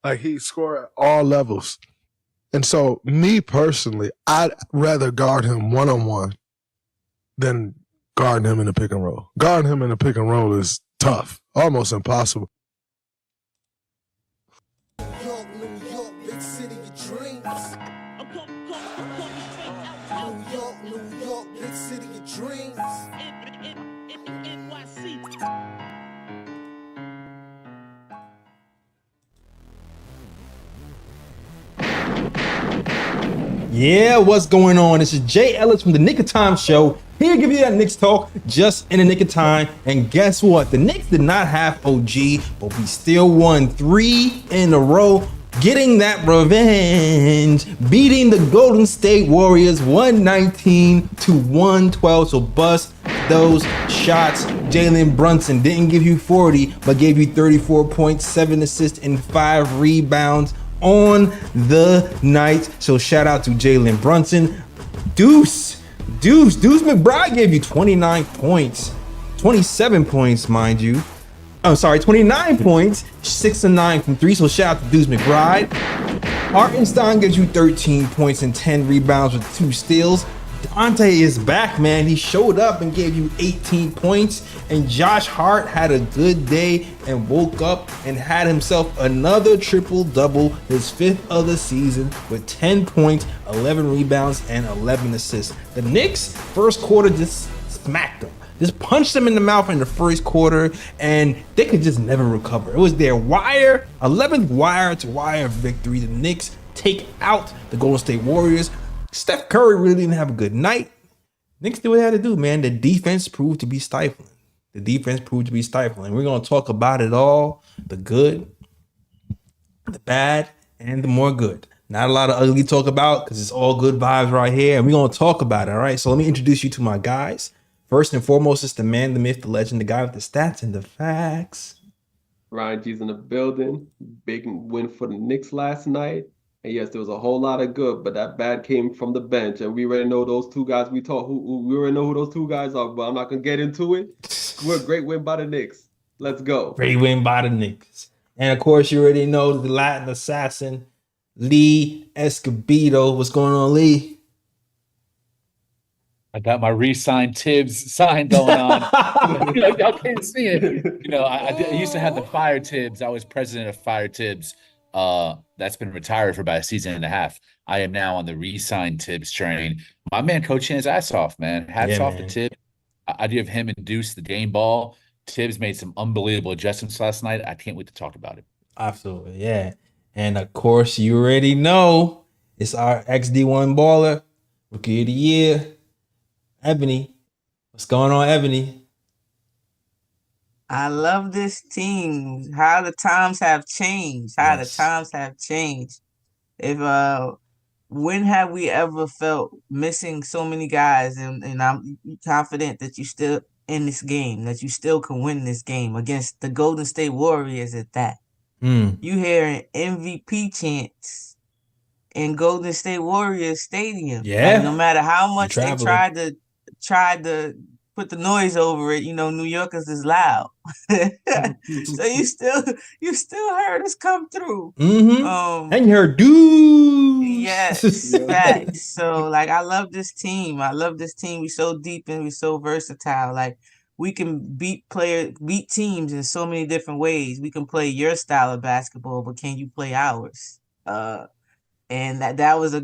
Like, he scored at all levels. And so, me personally, I'd rather guard him one-on-one than guarding him in the pick and roll. Guarding him in the pick and roll is tough, almost impossible. New York, big city of dreams. New York, big city of dreams. Yeah, what's going on? This is Jay Ellis from the Knick of Time show. Here to give you that Knicks talk just in the nick of time. And guess what? The Knicks did not have OG, but we still won 3 in a row, getting that revenge, beating the Golden State Warriors 119-112. So bust those shots. Jalen Brunson didn't give you 40, but gave you 34.7 assists and 5 rebounds on the night. So shout out to Jalen Brunson. Deuce McBride gave you 29 points, 27 points, mind you. I'm sorry, 29 points, 6 and 9 from 3. So shout out to Deuce McBride. Hartenstein gives you 13 points and 10 rebounds with 2 steals. Dante is back, man. He showed up and gave you 18 points. And Josh Hart had a good day and woke up and had himself another triple-double, his 5th of the season, with 10 points, 11 rebounds, and 11 assists. The Knicks, first quarter, just smacked them. Just punched them in the mouth in the first quarter, and they could just never recover. It was their 11th wire-to-wire victory. The Knicks take out the Golden State Warriors. Steph Curry really didn't have a good night. Knicks did what they had to do, man. The defense proved to be stifling. We're going to talk about it all, the good, the bad, and the more good. Not a lot of ugly talk about because it's all good vibes right here, and we're going to talk about it, all right? So let me introduce you to my guys. First and foremost, it's the man, the myth, the legend, the guy with the stats and the facts. Ryan G's in the building. Big win for the Knicks last night. And yes, there was a whole lot of good, but that bad came from the bench. And we already know those two guys we already know who those two guys are, but I'm not going to get into it. We're a great win by the Knicks. Let's go. Great win by the Knicks. And of course, you already know the Latin assassin, Lee Escobedo. What's going on, Lee? I got my re-signed Tibbs sign going on. Y'all can't see it. I used to have the Fire Tibbs. I was president of Fire Tibbs. That's been retired for about a season and a half. I am now on the re-signed Tibbs train. My man coaching his ass off, man. Hats off to Tibbs. I give him and Deuce the game ball. Tibbs made some unbelievable adjustments last night. I can't wait to talk about it. Absolutely, yeah. And of course, you already know it's our XD1 baller, Rookie of the Year, Ebony. What's going on, Ebony? I love this team. How the times have changed. If when have we ever felt missing so many guys? And I'm confident that you still in this game, that you still can win this game against the Golden State Warriors at that. You hearing MVP chants in Golden State Warriors Stadium. Yeah. Like, no matter how much they tried to put the noise over it, New Yorkers is loud. So you still heard us come through. Mm-hmm. And you heard Deuce. Yes, facts. So I love this team. We're so deep and we're so versatile. Like, we can beat teams in so many different ways. We can play your style of basketball, but can you play ours? And that was a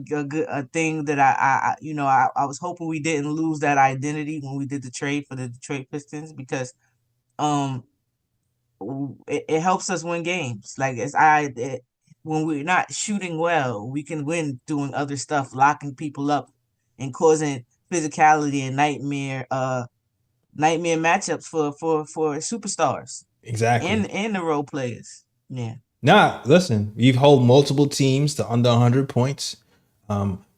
thing that I was hoping we didn't lose that identity when we did the trade for the Detroit Pistons, because it helps us win games. When we're not shooting well, we can win doing other stuff, locking people up and causing physicality and nightmare matchups for superstars. Exactly. And the role players. Yeah. Nah, listen, we've held multiple teams to under 100 points.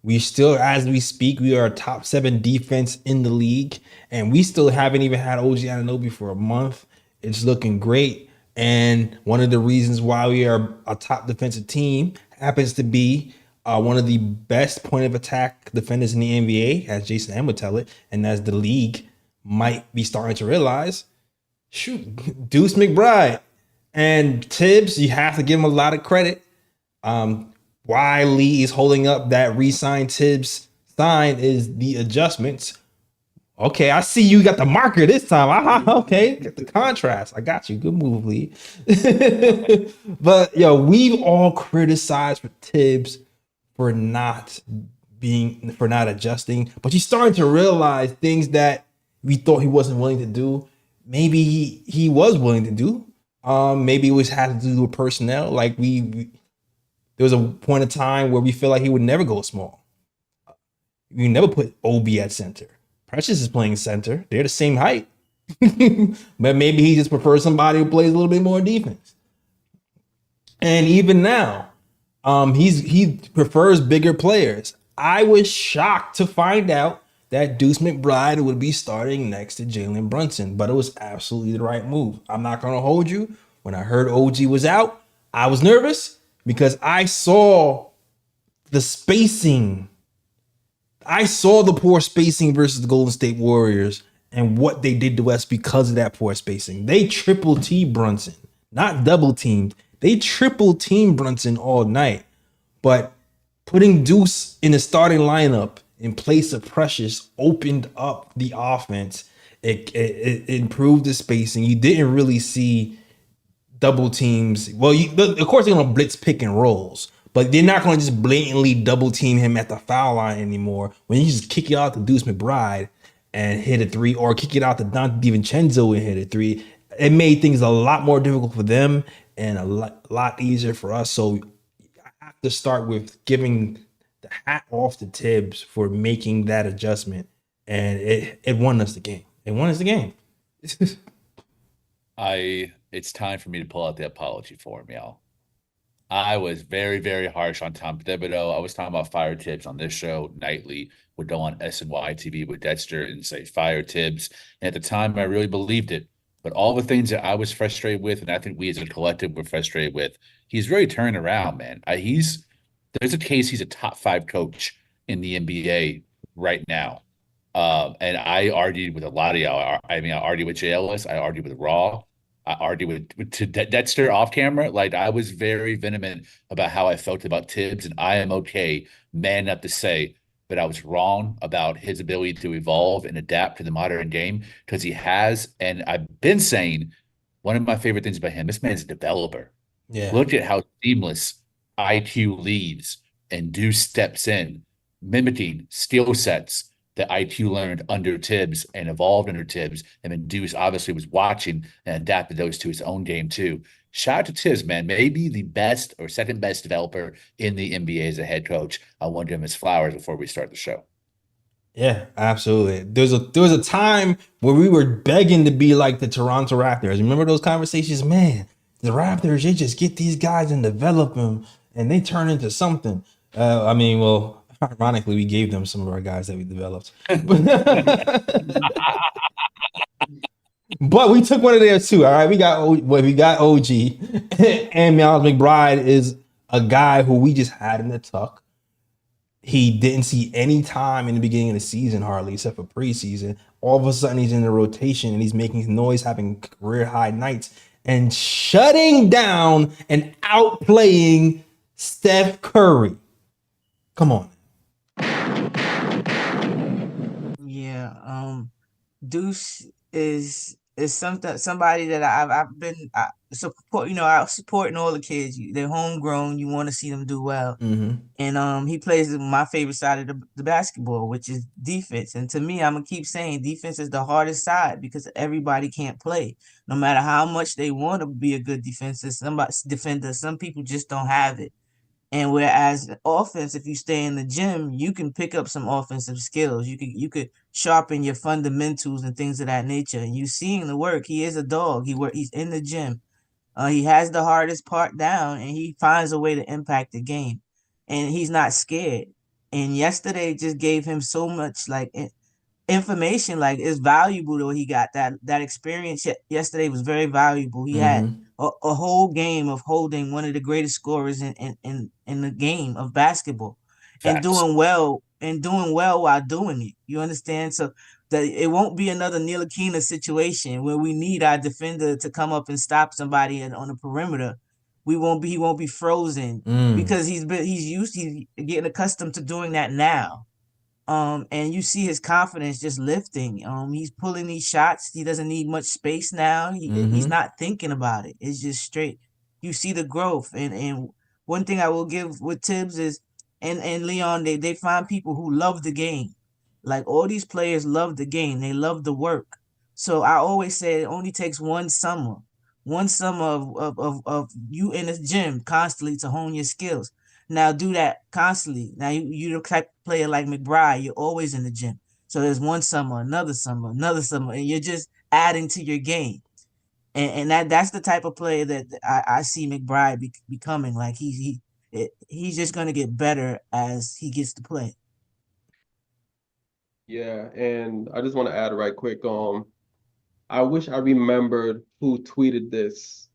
We still, as we speak, we are a top 7 defense in the league, and we still haven't even had OG Anunoby for a month. It's looking great. And one of the reasons why we are a top defensive team happens to be one of the best point of attack defenders in the NBA, as Jason M would tell it, and as the league might be starting to realize. Shoot, Deuce McBride. And Tibbs, you have to give him a lot of credit. Why Lee is holding up that re-signed Tibbs sign is the adjustments. Okay, I see you got the marker this time. Okay, get the contrast. I got you. Good move, Lee. But we've all criticized for Tibbs for not adjusting, but he's starting to realize things that we thought he wasn't willing to do. Maybe he was willing to do. Maybe it had to do with personnel. Like there was a point of time where we feel like he would never go small. We never put OB at center. Precious is playing center. They're the same height. But maybe he just prefers somebody who plays a little bit more defense. And even now, he prefers bigger players. I was shocked to find out that Deuce McBride would be starting next to Jalen Brunson, but it was absolutely the right move. I'm not going to hold you. When I heard OG was out, I was nervous because I saw the spacing. I saw the poor spacing versus the Golden State Warriors and what they did to us because of that poor spacing. They triple T Brunson, not double teamed. They triple teamed Brunson all night. But putting Deuce in the starting lineup in place of Precious opened up the offense. It improved the spacing. You didn't really see double teams. Well, of course they're going to blitz pick and rolls, but they're not going to just blatantly double team him at the foul line anymore. When you just kick it out to Deuce McBride and hit a three, or kick it out to Dante DiVincenzo and hit a three, it made things a lot more difficult for them and a lot easier for us. So I have to start with giving the hat off to Tibbs for making that adjustment, and it won us the game. It won us the game. It's time for me to pull out the apology form, y'all. I was very, very harsh on Tom Thibodeau. I was talking about fire Tibbs on this show nightly. Would go on SNY TV with Dexter and say fire Tibbs. And at the time, I really believed it. But all the things that I was frustrated with, and I think we as a collective were frustrated with, he's really turned around, man. There's a case he's a top 5 coach in the NBA right now. And I argued with a lot of y'all. I argued with Jay Ellis. I argued with Raw. I argued with Dexter off camera. Like, I was very vehement about how I felt about Tibbs, and I am okay, man enough to say that I was wrong about his ability to evolve and adapt to the modern game, because he has. And I've been saying one of my favorite things about him, this man's a developer. Yeah. Look at how seamless IQ leads and Deuce steps in, mimicking skill sets that IQ learned under Tibbs and evolved under Tibbs. And then Deuce obviously was watching and adapted those to his own game too. Shout out to Tibbs, man. Maybe the best or second best developer in the NBA as a head coach. I want to give him his flowers before we start the show. Yeah, absolutely. There was a time where we were begging to be like the Toronto Raptors. Remember those conversations? Man, the Raptors, they just get these guys and develop them, and they turn into something. Ironically, we gave them some of our guys that we developed. But we took one of theirs too. All right, we got OG, and Miles McBride is a guy who we just had in the tuck. He didn't see any time in the beginning of the season, hardly, except for preseason. All of a sudden, he's in the rotation and he's making noise, having career high nights, and shutting down and outplaying Steph Curry. Come on. Yeah, Deuce is somebody that I've been support. I supporting all the kids. They're homegrown. You want to see them do well. Mm-hmm. And he plays my favorite side of the basketball, which is defense. And to me, I'm gonna keep saying defense is the hardest side because everybody can't play. No matter how much they want to be a good defender, some people just don't have it. And whereas offense, if you stay in the gym, you can pick up some offensive skills. You could sharpen your fundamentals and things of that nature. And you seeing the work. He is a dog. He's in the gym. He has the hardest part down, and he finds a way to impact the game. And he's not scared. And yesterday just gave him so much information. Like, it's valuable though. He got that experience yesterday was very valuable. He had a whole game of holding one of the greatest scorers in the game of basketball. Facts. and doing well while doing it. You understand? So that it won't be another Ntilikina situation where we need our defender to come up and stop somebody on the perimeter. He won't be frozen because he's getting accustomed to doing that now. And you see his confidence just lifting. He's pulling these shots. He doesn't need much space now. He's not thinking about it. It's just straight. You see the growth. And one thing I will give with Tibbs is, and Leon, they find people who love the game. Like, all these players love the game. They love the work. So I always say it only takes one summer of you in the gym constantly to hone your skills. Now do that constantly. Now you're the type of player like McBride. You're always in the gym. So there's one summer, another summer, and you're just adding to your game. And that's the type of player that I see McBride becoming. Like, he's just gonna get better as he gets to play. Yeah, and I just want to add right quick. I wish I remembered who tweeted this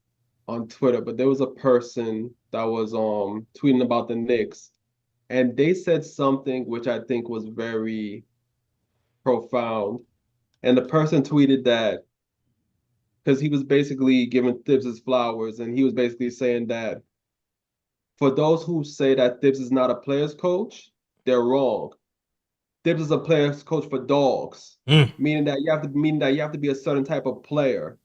on Twitter, but there was a person that was tweeting about the Knicks, and they said something which I think was very profound. And the person tweeted that because he was basically giving Thibs his flowers, and he was basically saying that for those who say that Thibs is not a player's coach, they're wrong. Thibs is a player's coach for dogs, meaning that you have to be a certain type of player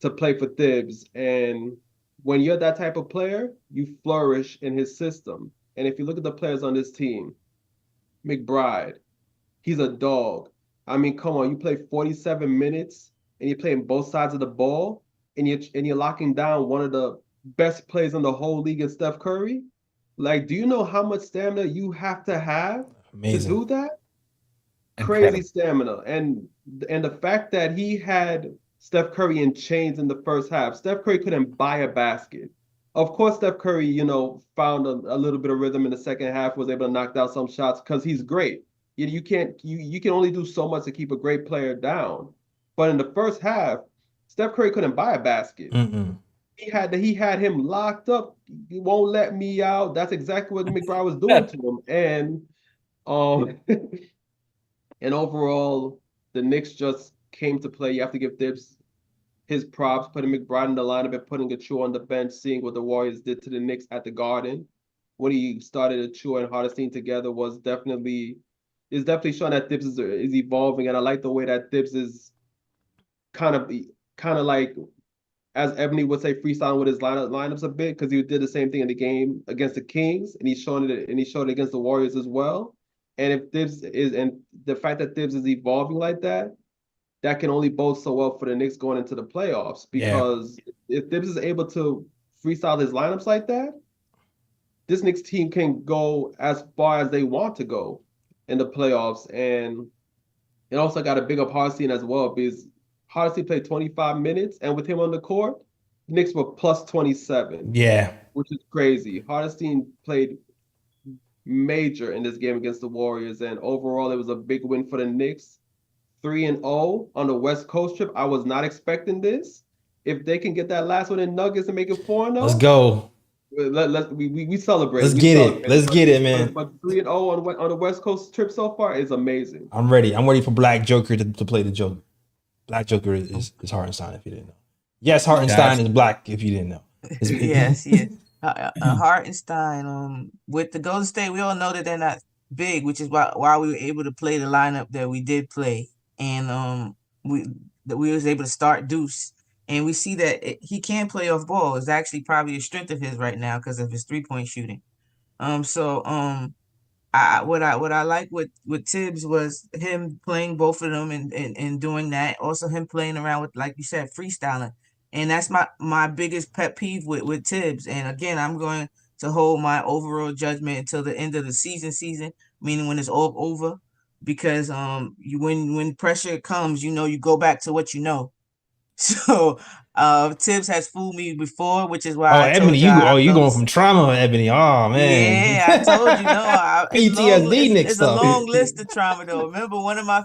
to play for Thibs. And when you're that type of player, you flourish in his system. And if you look at the players on this team, McBride, he's a dog. I mean, come on, you play 47 minutes and you're playing both sides of the ball, and you're locking down one of the best players in the whole league in Steph Curry. Like, do you know how much stamina you have to do that? Incredible. Crazy stamina. And the fact that he had Steph Curry in chains in the first half. Steph Curry couldn't buy a basket. Of course, Steph Curry, found a little bit of rhythm in the second half, was able to knock down some shots because he's great. You can only do so much to keep a great player down. But in the first half, Steph Curry couldn't buy a basket. He had him locked up. He won't let me out. That's exactly what McBride was doing to him. And and overall, the Knicks just came to play. You have to give Thibs his props, putting McBride in the lineup and putting Achua on the bench, seeing what the Warriors did to the Knicks at the Garden. When he started Achua and Hardestein together is definitely showing that Thibs is evolving. And I like the way that Thibs is kind of like, as Ebony would say, freestyling with his lineups a bit, because he did the same thing in the game against the Kings, and he showed it against the Warriors as well. And the fact that Thibs is evolving like that can only bode so well for the Knicks going into the playoffs. Because if Thibs is able to freestyle his lineups like that, this Knicks team can go as far as they want to go in the playoffs. And it also got a big up Hardestein as well, because Hardestein played 25 minutes, and with him on the court, Knicks were plus 27. Yeah. Which is crazy. Hardestein played major in this game against the Warriors, and overall it was a big win for the Knicks. 3-0 on the West Coast trip. I was not expecting this. If they can get that last one in Nuggets and make it 4-0, let's go. We celebrate. Let's get it, man. But 3-0 on the West Coast trip so far is amazing. I'm ready for Black Joker to play the Joker. Black Joker is Hartenstein, if you didn't know. Yes, Hartenstein is black, if you didn't know. Yes. Hartenstein, with the Golden State, we all know that they're not big, which is why we were able to play the lineup that we did play, and we was able to start Deuce, and we see that he can play off ball. It's actually probably a strength of his right now because of his 3-point shooting. What I like with Tibbs was him playing both of them and doing that. Also him playing around with, like you said, freestyling. And that's my biggest pet peeve with Tibbs. And again, I'm going to hold my overall judgment until the end of the season, meaning when it's all over. Because when pressure comes, you go back to what you know. So Tibbs has fooled me before, which is why Ebony, you going from trauma, Ebony. Oh man. Yeah, I told you, PTSD Knicks it's a long list of trauma though. Remember, one of my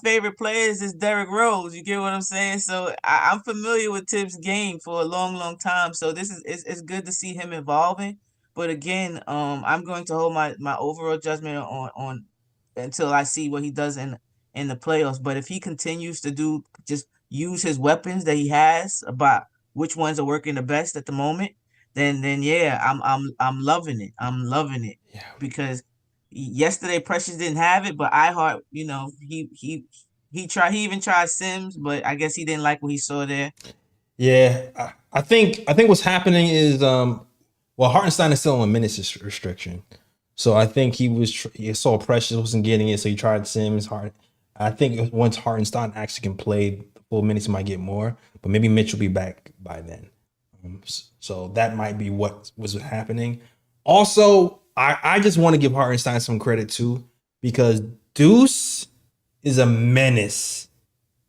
favorite players is Derrick Rose. You get what I'm saying? So I'm familiar with Tibbs' game for a long time. So it's good to see him evolving. But again, I'm going to hold my overall judgment on until I see what he does in in the playoffs. But if he continues to just use his weapons that he has about which ones are working the best at the moment, then yeah, I'm loving it. I'm loving it. Yeah. Because yesterday Precious didn't have it, but iHeart, he even tried Sims, but I guess he didn't like what he saw there. Yeah, I think what's happening is Hartenstein is still on minutes restriction, so I think he saw Precious wasn't getting it, so he tried Sims. I think once Hartenstein actually can play the full minutes, he might get more, but maybe Mitch will be back by then. So that might be what was happening. Also, I just want to give Hartenstein some credit too, because Deuce is a menace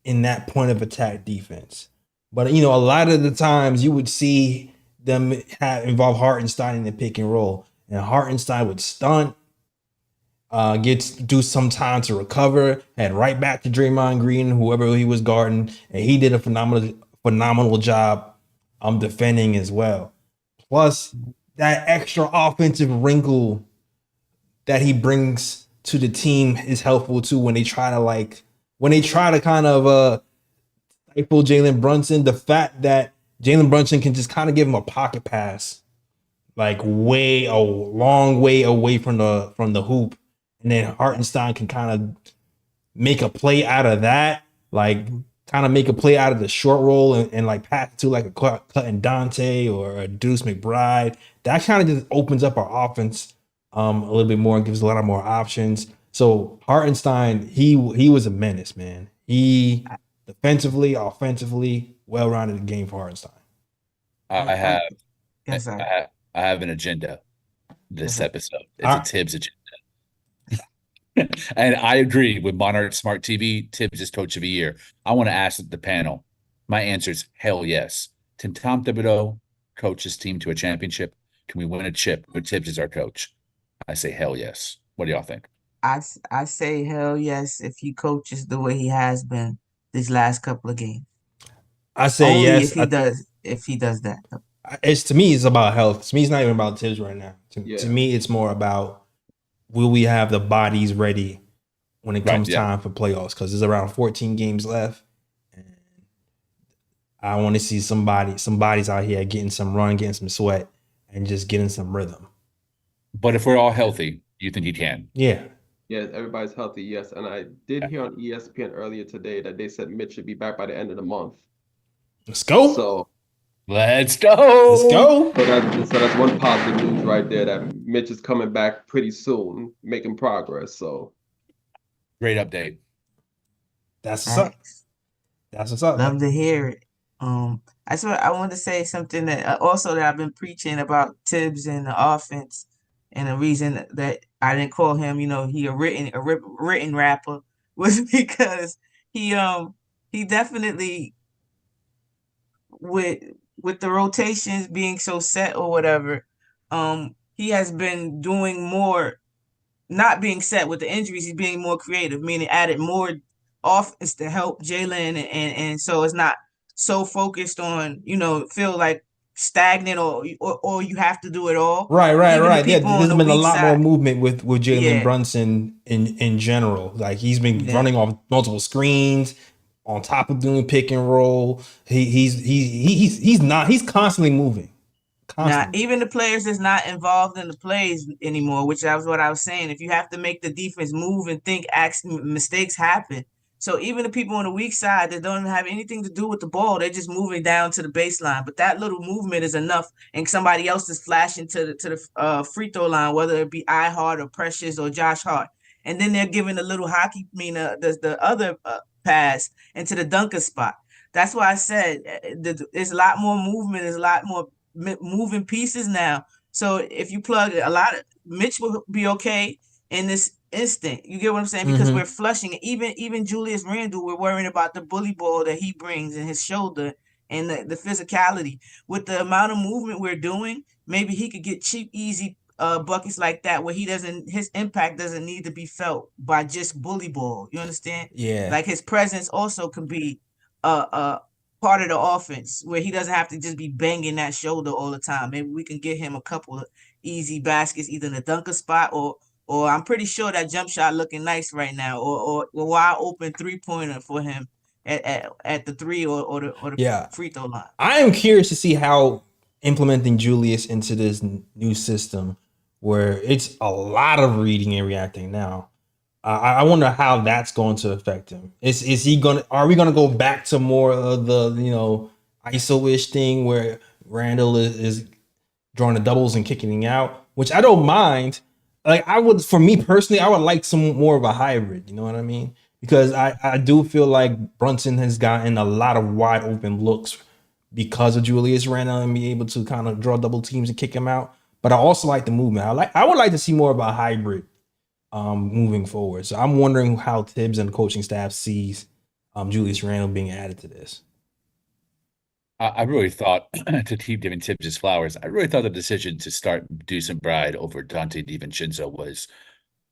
in that point of attack defense. But a lot of the times you would see them involve Hartenstein in the pick and roll, and Hartenstein would stunt, gets Deuce some time to recover, and right back to Draymond Green, whoever he was guarding, and he did a phenomenal job defending as well. Plus, that extra offensive wrinkle that he brings to the team is helpful too when they try to kind of stifle Jalen Brunson. The fact that Jalen Brunson can just kind of give him a pocket pass, like a long way away from the hoop, and then Hartenstein can kind of make a play out of that, like kind of make a play out of the short roll and like pass to like a Cutting Dante or a Deuce McBride. That kind of just opens up our offense a little bit more and gives a lot of more options. So Hartenstein, he was a menace, man. He defensively, offensively, well-rounded game for Hartenstein. I have Yes, sir. I have an agenda this episode. It's All a right. Tibbs agenda. And I agree with Monarch Smart TV. Tibbs is coach of the year. I want to ask the panel. My answer is hell yes. Can Tom Thibodeau coach his team to a championship? Can we win a chip with Tibbs as our coach? I say hell yes. What do y'all think? I say hell yes if he coaches the way he has been these last couple of games. I say Only yes. if he does that. To me, it's about health. To me, it's not even about Tibbs right now. Yeah. To me, it's more about will we have the bodies ready when it comes time for playoffs? Because there's around 14 games left, and I want to see some bodies out here getting some run, getting some sweat, and just getting some rhythm. But if we're all healthy, you think he can? Yeah. Yes, everybody's healthy, yes. And I did hear on ESPN earlier today that they said Mitch should be back by the end of the month. Let's go. So Let's go. Let's go. So that's one positive news right there, that Mitch is coming back pretty soon, making progress. So Great update. That's what's up. That's what's up. Love to hear it. I wanted to say something that also that I've been preaching about Tibbs and the offense, and the reason that I didn't call him, he a written rapper, was because he definitely with the rotations being so set or whatever, he has been doing more, not being set with the injuries. He's being more creative, meaning added more offense to help Jalen, and so it's not so focused on feel like stagnant or you have to do it all. Right. Yeah, people on there's the been a weak lot more side. movement with Jalen Yeah. Brunson in general. Like he's been running off multiple screens on top of doing pick and roll. He's constantly moving. Now, even the players that's not involved in the plays anymore, which that was what I was saying. If you have to make the defense move and think, mistakes happen. So even the people on the weak side that don't have anything to do with the ball, they're just moving down to the baseline. But that little movement is enough, and somebody else is flashing to the free throw line, whether it be Hart or Precious or Josh Hart, and then they're giving a little the other pass into the dunker spot. That's why I said there's a lot more movement. There's a lot more moving pieces now. So if you plug a lot of Mitch will be okay in this instant. You get what I'm saying? Because we're flushing it. Even Julius Randle, we're worrying about the bully ball that he brings in his shoulder and the physicality. With the amount of movement we're doing, maybe he could get cheap, easy buckets like that where his impact doesn't need to be felt by just bully ball. You understand? Yeah. Like his presence also can be part of the offense where he doesn't have to just be banging that shoulder all the time. Maybe we can get him a couple of easy baskets, either in the dunker spot or or I'm pretty sure that jump shot looking nice right now, or wide open 3-pointer for him at the 3 or the Yeah. free throw line. I am curious to see how implementing Julius into this new system, where it's a lot of reading and reacting now. I wonder how that's going to affect him. Is he gonna? Are we gonna go back to more of the ISO-ish thing where Randle is drawing the doubles and kicking out, which I don't mind. Like for me personally, I would like some more of a hybrid. You know what I mean? Because I do feel like Brunson has gotten a lot of wide open looks because of Julius Randle and be able to kind of draw double teams and kick him out. But I also like the movement. I would like to see more of a hybrid moving forward. So I'm wondering how Tibbs and the coaching staff sees Julius Randle being added to this. I really thought, to keep giving Tibbs his flowers, I really thought the decision to start Deuce McBride over Dante DiVincenzo was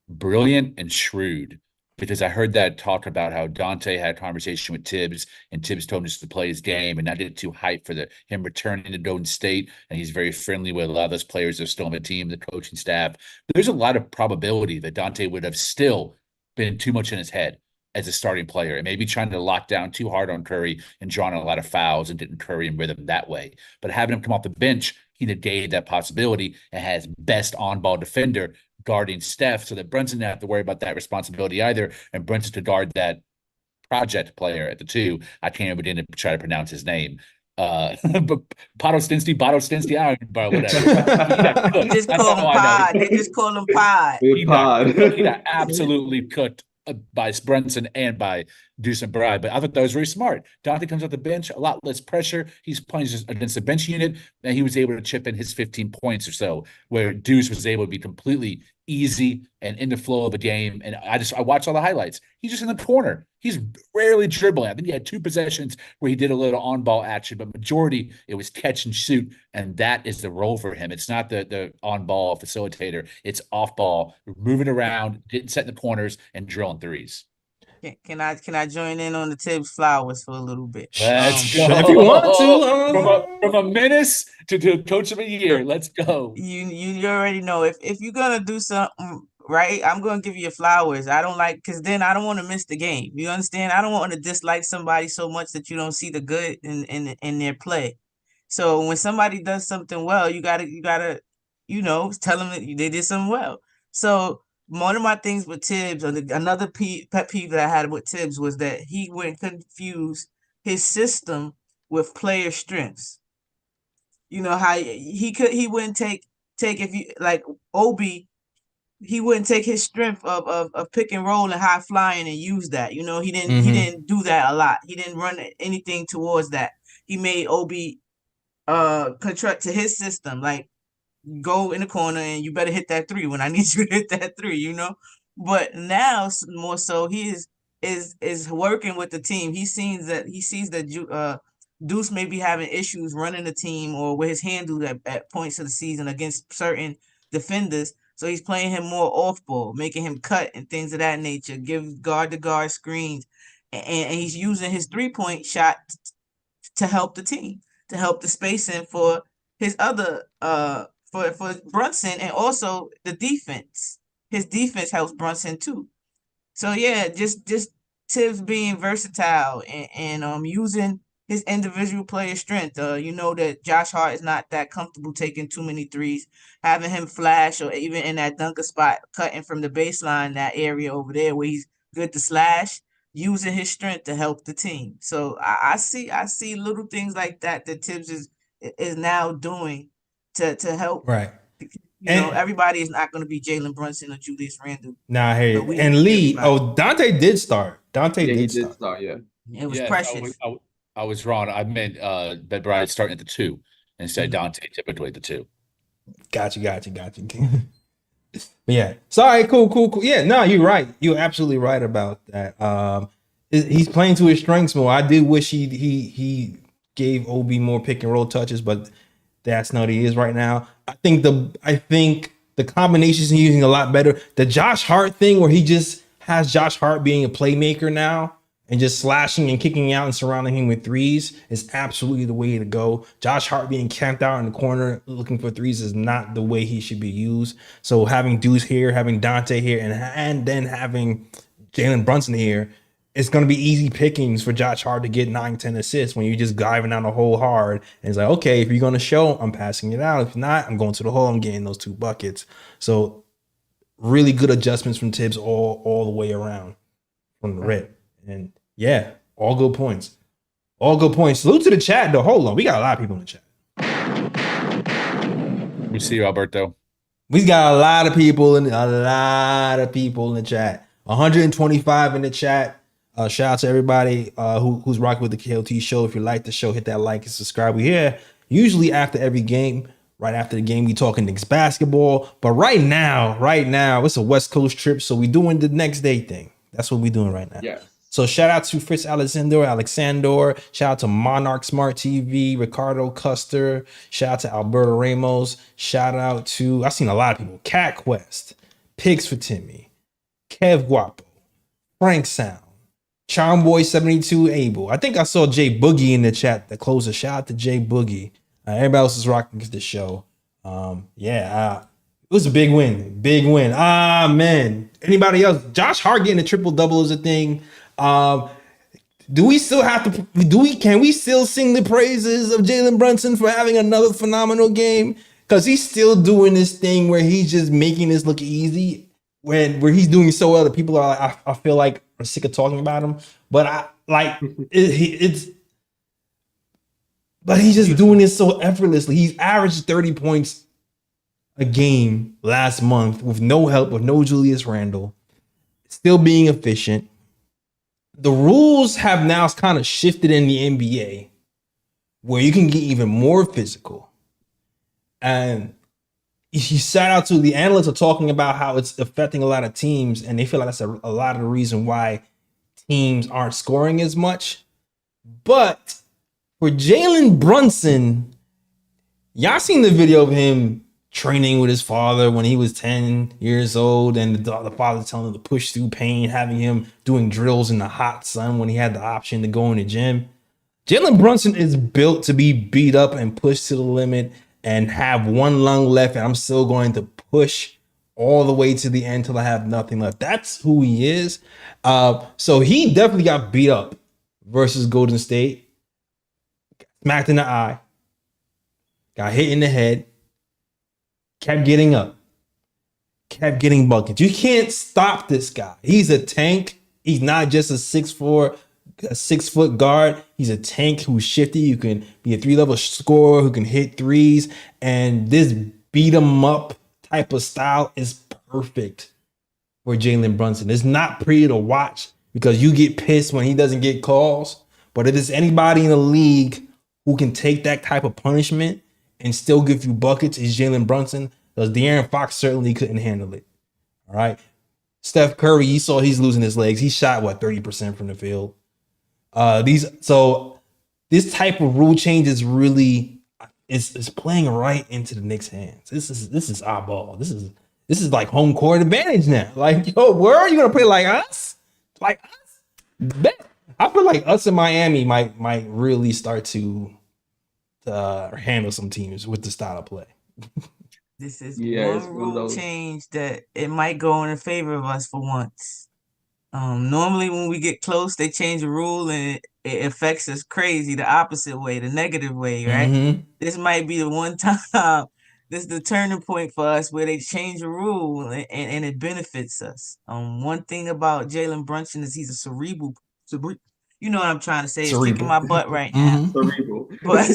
brilliant and shrewd, because I heard that talk about how Dante had a conversation with Tibbs, and Tibbs told him just to play his game and not get too hyped for him returning to Golden State. And he's very friendly with a lot of those players that are still on the team, the coaching staff. But there's a lot of probability that Dante would have still been too much in his head as a starting player, and maybe trying to lock down too hard on Curry and drawing a lot of fouls and getting Curry in rhythm that way. But having him come off the bench, he negated that possibility and has best on-ball defender guarding Steph, so that Brunson didn't have to worry about that responsibility either, and Brunson to guard that project player at the 2. I can't even begin to try to pronounce his name. But Bottle Stinsky, I don't know, whatever. They just call him Pod. They just call him Pod. He got absolutely cooked by Brunson and by Deuce McBride. But I thought that was very smart. Dante comes off the bench, a lot less pressure. He's playing against a bench unit, and he was able to chip in his 15 points or so, where Deuce was able to be completely easy and in the flow of the game. And I watched all the highlights. He's just in the corner. He's rarely dribbling. I think he had 2 possessions where he did a little on-ball action, but majority it was catch and shoot, and that is the role for him. It's not the on-ball facilitator. It's off-ball, moving around, getting set in the corners, and drilling threes. Can I join in on the Tibbs flowers for a little bit? Let's go. If you want to. From a menace to coach of the year. Let's go. You already know if you're gonna do something right, I'm gonna give you flowers. I don't like, because then I don't want to miss the game. You understand? I don't want to dislike somebody so much that you don't see the good in their play. So when somebody does something well, you gotta tell them that they did something well. So one of my things with Tibbs, another pet peeve that I had with Tibbs, was that he went confuse his system with player strengths. You know how he wouldn't take if you like Obi, he wouldn't take his strength of pick and roll and high flying and use that. He didn't do that a lot. He didn't run anything towards that. He made Obi contract to his system, like go in the corner and you better hit that 3 when I need you to hit that 3, But now more so he is working with the team. He sees that Deuce may be having issues running the team or with his handle at points of the season against certain defenders. So he's playing him more off ball, making him cut and things of that nature, give guard to guard screens. And he's using his 3-point shot to help the team, to help the spacing for his other for Brunson, and also the defense. His defense helps Brunson too. So yeah, just Tibbs being versatile and using his individual player strength. That Josh Hart is not that comfortable taking too many threes. Having him flash, or even in that dunker spot, cutting from the baseline, that area over there where he's good to slash, using his strength to help the team. So I see little things like that Tibbs is now doing to help. Right. Everybody is not going to be Jalen Brunson or Julius Randle. Nah, hey, and Lee. Dante did start. Dante did start. Yeah, it was precious. I was wrong. I meant McBride starting at the 2 instead of Dante typically at the 2. Got you. But yeah. Sorry, cool. Yeah, no, you're right. You're absolutely right about that. He's playing to his strengths more. I did wish he gave Obi more pick and roll touches, but that's not what he is right now. I think the combinations he's using a lot better. The Josh Hart thing, where he just has Josh Hart being a playmaker now, and just slashing and kicking out and surrounding him with threes is absolutely the way to go. Josh Hart being camped out in the corner looking for threes is not the way he should be used. So having Deuce here, having Dante here, and then having Jalen Brunson here, it's going to be easy pickings for Josh Hart to get 9-10 assists when you're just diving down the hole hard. And it's like, okay, if you're going to show, I'm passing it out. If not, I'm going to the hole. I'm getting those 2 buckets. So really good adjustments from Tibbs all the way around from the rip. And yeah, all good points. All good points. Salute to the chat, though. Hold on. We got a lot of people in the chat. We see you, Alberto. We got a lot of people in the chat. 125 in the chat. Shout out to everybody who's rocking with the KOT show. If you like the show, hit that like and subscribe. We're here usually after every game. Right after the game, we talking Knicks basketball. But right now, it's a West Coast trip, so we doing the next day thing. That's what we doing right now. Yes. So shout out to Fritz Alexander. Shout out to Monarch Smart TV, Ricardo Custer. Shout out to Alberto Ramos. Shout out to, I've seen a lot of people. Cat Quest, Pigs for Timmy, Kev Guapo, Frank Sound, Charm Boy 72 Abel. I think I saw Jay Boogie in the chat that closed a shout out to Jay Boogie. Everybody else is rocking the show. It was a big win. Man. Anybody else? Josh Hart getting a triple-double is a thing. Do we still have to? Can we still sing the praises of Jalen Brunson for having another phenomenal game? Because he's still doing this thing where he's just making this look easy, where he's doing so well that people are like, I feel like are sick of talking about him. But but he's just doing this so effortlessly. He's averaged 30 points a game last month with no help, with no Julius Randle, still being efficient. The rules have now kind of shifted in the NBA where you can get even more physical. And you shout out to the analysts are talking about how it's affecting a lot of teams, and they feel like that's a lot of the reason why teams aren't scoring as much. But for Jalen Brunson, y'all seen the video of him training with his father when he was 10 years old, and the father telling him to push through pain, having him doing drills in the hot sun when he had the option to go in the gym. Jalen Brunson is built to be beat up and pushed to the limit and have one lung left, and I'm still going to push all the way to the end till I have nothing left. That's who he is. So he definitely got beat up versus Golden State. Smacked in the eye, got hit in the head, kept getting up, kept getting buckets. You can't stop this guy. He's a tank. He's not just a 6'4", a 6-foot guard. He's a tank who's shifty. You can be a 3-level scorer who can hit threes. And this beat him up type of style is perfect for Jalen Brunson. It's not pretty to watch because you get pissed when he doesn't get calls. But if there's anybody in the league who can take that type of punishment and still give you buckets, is Jalen Brunson, because De'Aaron Fox certainly couldn't handle it. All right. Steph Curry, you saw he's losing his legs. He shot 30% from the field. So this type of rule change is really is playing right into the Knicks' hands. This is our ball. This is like home court advantage now. Like, yo, where are you gonna play like us? Like us? Bet. I feel like us in Miami might really start to handle some teams with the style of play. This is one rule change that it might go in favor of us for once. Normally when we get close, they change the rule and it affects us crazy, the opposite way, the negative way, right? Mm-hmm. This might be the one time, this is the turning point for us where they change the rule and it benefits us. One thing about Jalen Brunson is he's a cerebral, you know what I'm trying to say. It's kicking my butt right now. Mm-hmm. But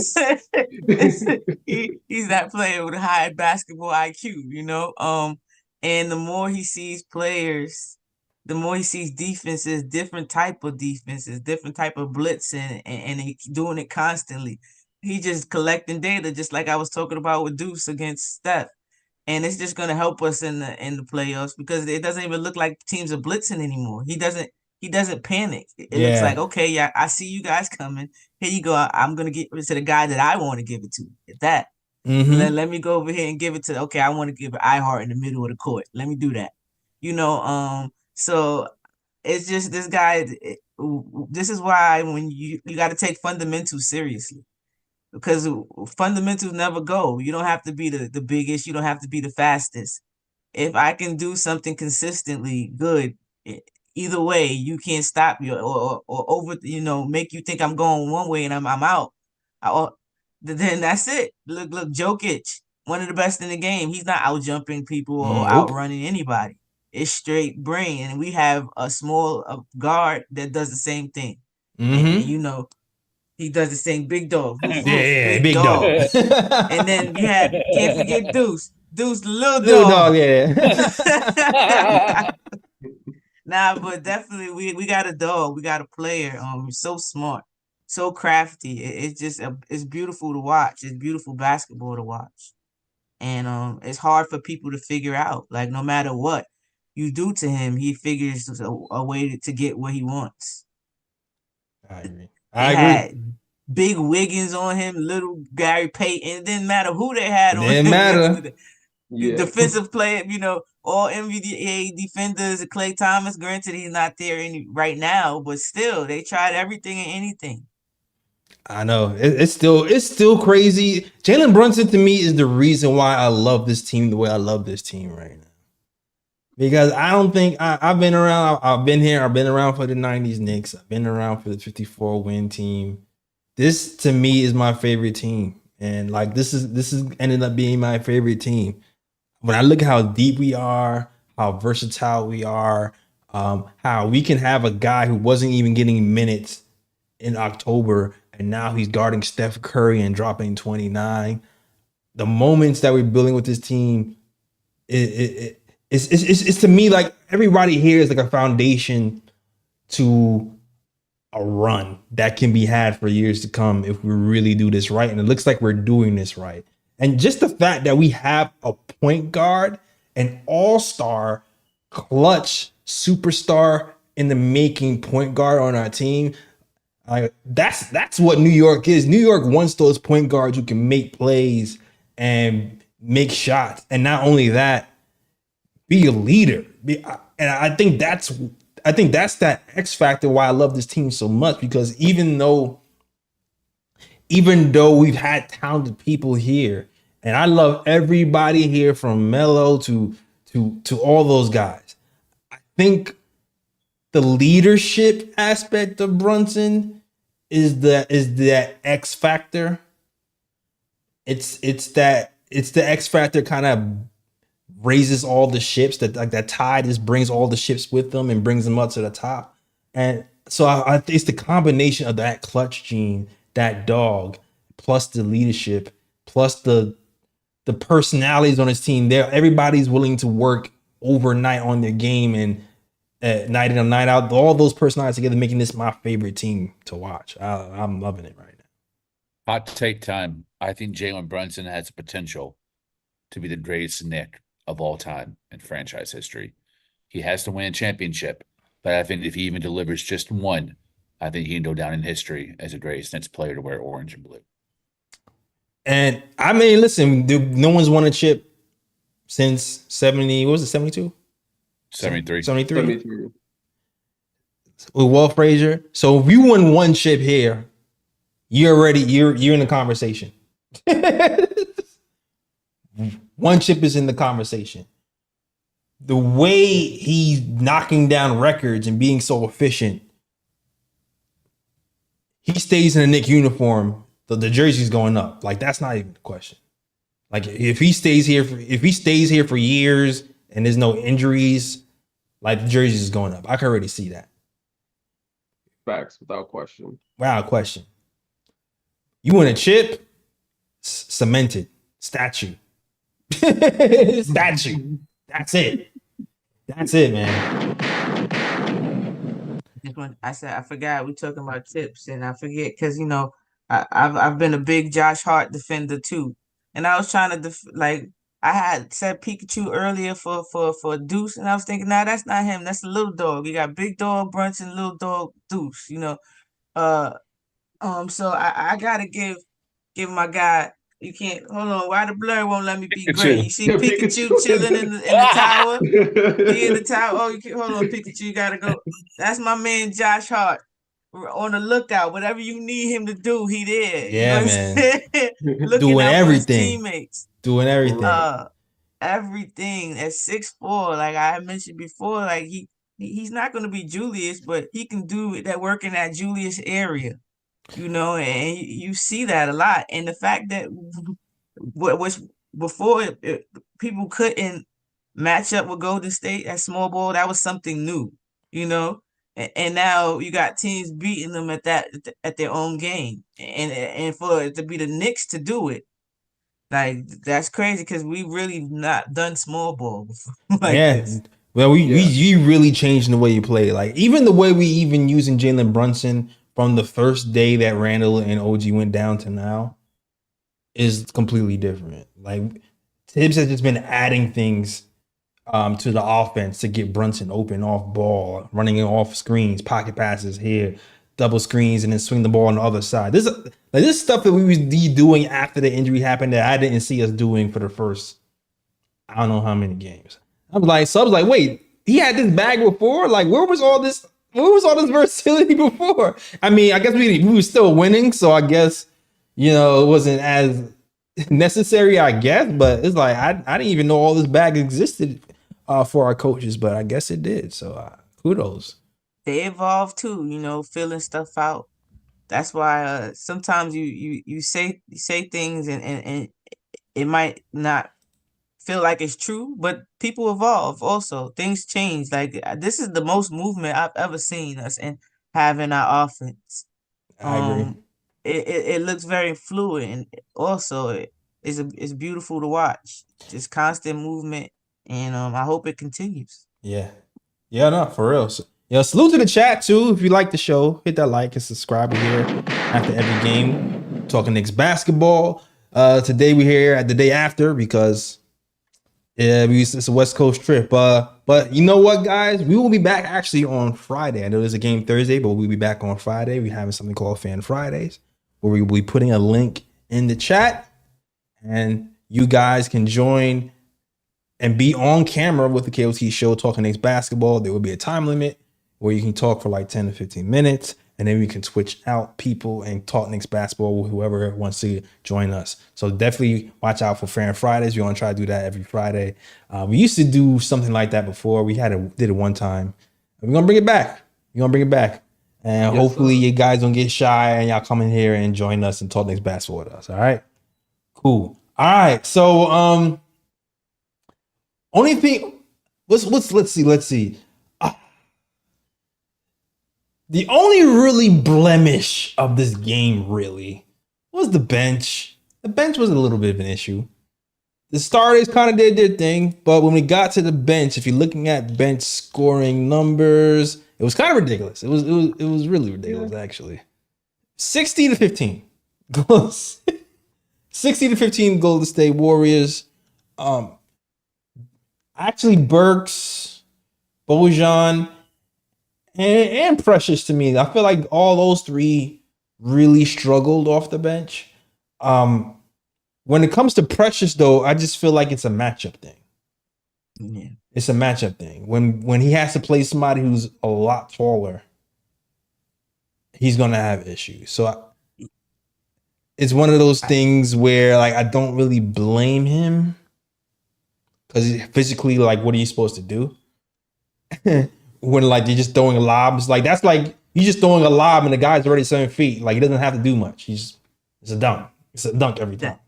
he's that player with a high basketball IQ, you know? And the more he sees players, the more he sees defenses, different type of blitzing, and he's doing it constantly. He just collecting data, just like I was talking about with Deuce against Steph. And it's just going to help us in the playoffs because it doesn't even look like teams are blitzing anymore. He doesn't panic. It looks like, okay, yeah, I see you guys coming. Here you go. I'm going to get it to the guy that I want to give it to. That. Mm-hmm. Let me go over here and give it to, okay, I want to give it iHeart in the middle of the court. Let me do that. You know, so it's just this guy. This is why when you got to take fundamentals seriously, because fundamentals never go. You don't have to be the biggest. You don't have to be the fastest. If I can do something consistently good, either way, you can't stop me or over, make you think I'm going one way and I'm out. Then that's it. Look, Jokic, one of the best in the game. He's not out jumping people or Nope. outrunning anybody. It's straight brain, and we have a small guard that does the same thing. And he does the same big dog. Yeah, big dog. And then you had can't forget Deuce. Deuce, the little Little dog. dog, yeah. Nah, but definitely we got a dog. We got a player. So smart, so crafty. It's just it's beautiful to watch. It's beautiful basketball to watch, and it's hard for people to figure out. Like no matter what you do to him, he figures a way to get what he wants. I agree. They had big Wiggins on him, little Gary Payton. It didn't matter who they had on him. Didn't matter. Defensive player, all NBA defenders. Klay Thomas, granted he's not there right now, but still they tried everything and anything. I know it's still crazy. Jalen Brunson to me is the reason why I love this team the way I love this team right now. Because I don't think I've been around. I've been here. I've been around for the 90s Knicks. I've been around for the 54 win team. This to me is my favorite team. And like this is ended up being my favorite team. When I look at how deep we are, how versatile we are, how we can have a guy who wasn't even getting minutes in October, and now he's guarding Steph Curry and dropping 29. The moments that we're building with this team, it's to me like everybody here is like a foundation to a run that can be had for years to come if we really do this right. And it looks like we're doing this right. And just the fact that we have a point guard, an all-star, clutch, superstar in the making point guard on our team, that's what New York is. New York wants those point guards who can make plays and make shots. And not only that, be a leader. And I think that's that X factor why I love this team so much, because even though we've had talented people here, and I love everybody here from Melo to all those guys, I think the leadership aspect of Brunson is that X factor. It's the X factor kind of raises all the ships, that tide just brings all the ships with them and brings them up to the top. And so I think it's the combination of that clutch gene, that dog, plus the leadership, plus the personalities on his team. Everybody's willing to work overnight on their game and night in and night out. All those personalities together, making this my favorite team to watch. I'm loving it right now. Hot take time. I think Jalen Brunson has the potential to be the greatest Knick of all time in franchise history. He has to win a championship, but I think if he even delivers just one, I think he can go down in history as the greatest Knicks player to wear orange and blue. And I mean, listen, no one's won a chip since 70. What was it, 72? 73. 73. With Walt Frazier. So if you won one chip here, you're in the conversation. One chip is in the conversation. The way he's knocking down records and being so efficient, he stays in a Knick uniform, the jersey's going up. Like, that's not even the question. Like, if he stays here for years and there's no injuries, like, the jersey's going up. I can already see that. Facts, without question. Without question. You win a chip, cemented, statue. Statue. That's it. That's it, man. I forgot we talking about chips, and I forget because I've been a big Josh Hart defender too, and I was trying to I had said Pikachu earlier for Deuce, and I was thinking, nah, that's not him. That's a little dog. You got big dog Brunson, little dog Deuce. So I gotta give my guy You can't hold on. Why the blur won't let me be Pikachu. great? You see Yeah, Pikachu Pikachu. chilling in the tower. He in the tower. Oh, you can't hold on, Pikachu. You gotta go. That's my man Josh Hart. We're on the lookout. Whatever you need him to do, he there. You know Yeah, what I'm man. saying? Looking Doing out for his everything. teammates. Doing everything. Everything at 6'4", like I mentioned before, like he's not gonna be Julius, but he can do that work in that Julius area. And you see that a lot. And the fact that what was before people couldn't match up with Golden State at small ball, that was something new, you know. And now you got teams beating them at their own game, and for it to be the Knicks to do it, like that's crazy because we really not done small ball before like Yeah. this. Well, we Yeah. really changing the way you play. Like even the way we even using Jalen Brunson from the first day that Randle and OG went down to now is completely different. Like Tibbs has just been adding things to the offense to get Brunson open off ball, running it off screens, pocket passes here, double screens, and then swing the ball on the other side. This stuff that we was doing after the injury happened that I didn't see us doing for the first I don't know how many games. I was like, wait, he had this bag before? Like, where was all this versatility before? I mean, I guess we were still winning, so I guess, it wasn't as necessary, I guess, but it's like, I didn't even know all this bag existed for our coaches, but I guess it did. So kudos. They evolve too, filling stuff out. That's why sometimes you say things and it might not feel like it's true, but people evolve also. Things change. Like this is the most movement I've ever seen us in having our offense. I agree. It looks very fluid, and also it's beautiful to watch. Just constant movement, and I hope it continues. Yeah. Yeah, no, for real. So, salute to the chat too. If you like the show, hit that like and subscribe. We're here after every game, talking Knicks basketball. Today we're here at the day after because it's a West Coast trip. But you know what, guys? We will be back actually on Friday. I know there's a game Thursday, but we'll be back on Friday. We're having something called Fan Fridays, where we will be putting a link in the chat, and you guys can join and be on camera with the KOT show talking Knicks basketball. There will be a time limit where you can talk for like 10 to 15 minutes, and then we can switch out people and talk Knicks basketball with whoever wants to join us. So definitely watch out for Fan Fridays. We want to try to do that every Friday. We used to do something like that before. We did it one time. We're gonna bring it back. And hopefully you guys don't get shy and y'all come in here and join us and talk Knicks basketball with us. All right, cool. All right, so only thing, let's see. The only really blemish of this game really was the bench. The bench was a little bit of an issue. The starters kind of did their thing, but when we got to the bench, if you're looking at bench scoring numbers, it was kind of ridiculous. It was really ridiculous, actually. 60-15. 60-15 Golden State Warriors. Actually, Burks, Bojan, and Precious to me. I feel like all those three really struggled off the bench. When it comes to Precious, though, I just feel like it's a matchup thing. Yeah. It's a matchup thing. When he has to play somebody who's a lot taller, he's gonna have issues. So it's one of those things where like I don't really blame him. Because physically, like, what are you supposed to do? When like you're just throwing lobs, like that's like you just throwing a lob and the guy's already 7 feet. Like he doesn't have to do much. It's a dunk. It's a dunk every time.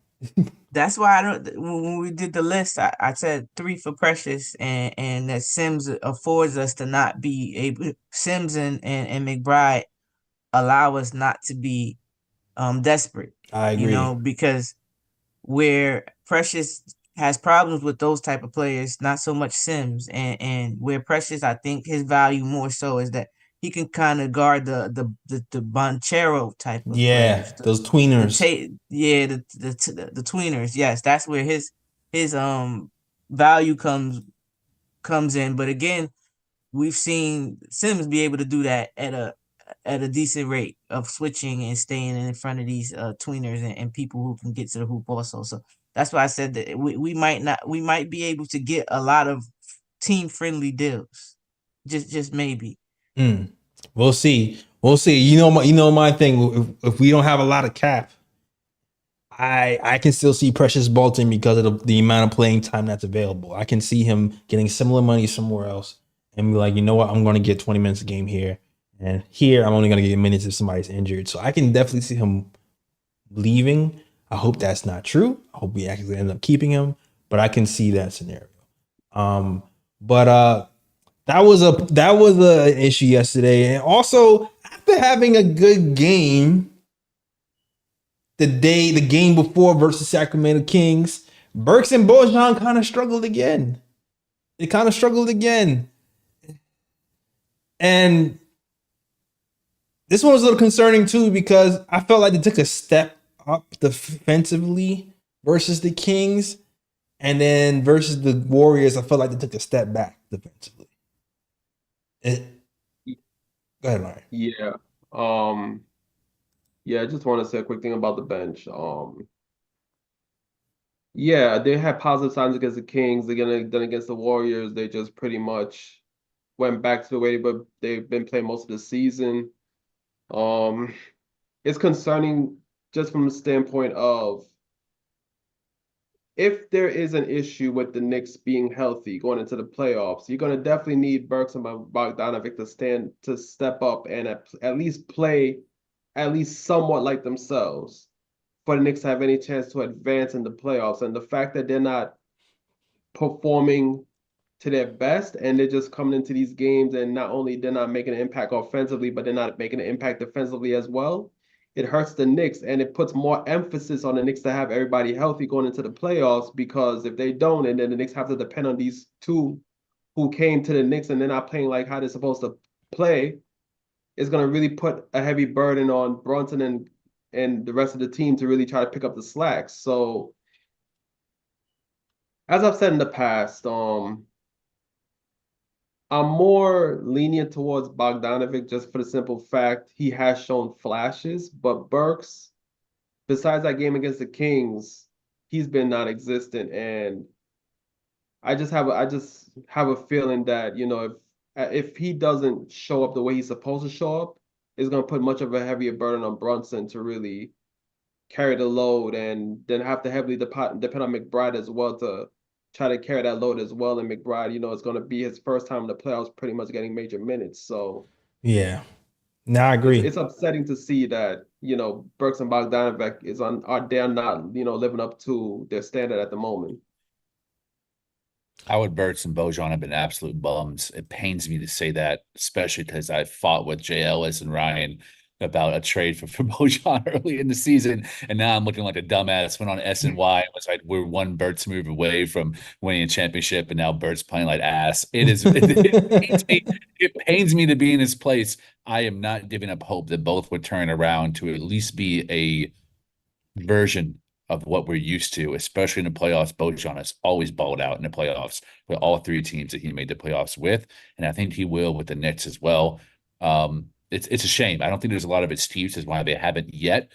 That's why when we did the list, I said 3 for Precious, and that Sims affords us to not be able. Sims and McBride allow us not to be desperate. I agree. Because where Precious has problems with those type of players, not so much Sims, and where Precious, I think his value more so is that he can kind of guard the Bonchero type of players, those tweeners. The tweeners. Yes, that's where his value comes in. But again, we've seen Sims be able to do that at at a decent rate of switching and staying in front of these tweeners and people who can get to the hoop also. So that's why I said that we might be able to get a lot of team friendly deals. Just maybe. We'll see. We'll see. You know my thing. If we don't have a lot of cap, I can still see Precious Bolton because of the amount of playing time that's available. I can see him getting similar money somewhere else and be like, you know what, I'm going to get 20 minutes a game here. And here, I'm only going to get minutes if somebody's injured. So I can definitely see him leaving. I hope that's not true. I hope we actually end up keeping him. But I can see that scenario. But that was an issue yesterday. And also, after having a good game, the game before versus Sacramento Kings, Burks and Bojan kind of struggled again. They kind of struggled again. And this one was a little concerning too, because I felt like they took a step up defensively versus the Kings. And then versus the Warriors, I felt like they took a step back defensively. Go ahead, Larry. Yeah. Yeah, I just want to say a quick thing about the bench. Yeah, they had positive signs against the Kings. Again, then against the Warriors, they just pretty much went back to the way they've been playing most of the season. It's concerning just from the standpoint of if there is an issue with the Knicks being healthy going into the playoffs, you're going to definitely need Burks and Bogdanovic to step up and at least play at least somewhat like themselves for the Knicks to have any chance to advance in the playoffs. And the fact that they're not performing to their best and they're just coming into these games and not only they're not making an impact offensively, but they're not making an impact defensively as well, it hurts the Knicks and it puts more emphasis on the Knicks to have everybody healthy going into the playoffs, because if they don't, and then the Knicks have to depend on these two who came to the Knicks and they're not playing like how they're supposed to play, it's going to really put a heavy burden on Brunson and the rest of the team to really try to pick up the slack. So, as I've said in the past, I'm more lenient towards Bogdanovic just for the simple fact he has shown flashes, but Burks, besides that game against the Kings, he's been non-existent, and I just have a feeling that, you know, if he doesn't show up the way he's supposed to show up, it's going to put much of a heavier burden on Brunson to really carry the load, and then have to heavily depend on McBride as well to try to carry that load as well. And McBride, you know, it's going to be his first time in the playoffs pretty much getting major minutes. So yeah, no, I agree. It's upsetting to see that, you know, Burks and Bogdanovic they're not, you know, living up to their standard at the moment. Howard Burks and Bojan have been absolute bums. It pains me to say that, especially because I fought with Jay Ellis and Ryan about a trade for Bojan early in the season, and now I'm looking like a dumbass. Went on SNY. It was like we're one Burks move away from winning a championship, and now Burks playing like ass. It pains me to be in this place. I am not giving up hope that both would turn around to at least be a version of what we're used to, especially in the playoffs. Bojan has always balled out in the playoffs with all three teams that he made the playoffs with, and I think he will with the Knicks as well. It's a shame. I don't think there's a lot of excuses why they haven't yet.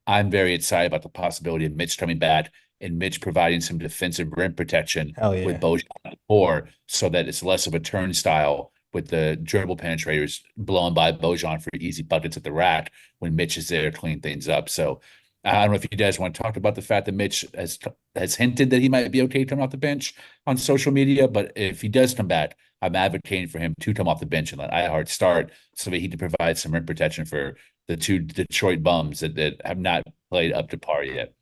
I'm very excited about the possibility of Mitch coming back and Mitch providing some defensive rim protection with Bojan or so that it's less of a turnstile with the dribble penetrators blowing by Bojan for easy buckets at the rack when Mitch is there to clean things up. So I don't know if you guys want to talk about the fact that Mitch has hinted that he might be okay coming off the bench on social media, but if he does come back, I'm advocating for him to come off the bench and let Ihart start so that he can provide some rim protection for the two Detroit bums that have not played up to par yet,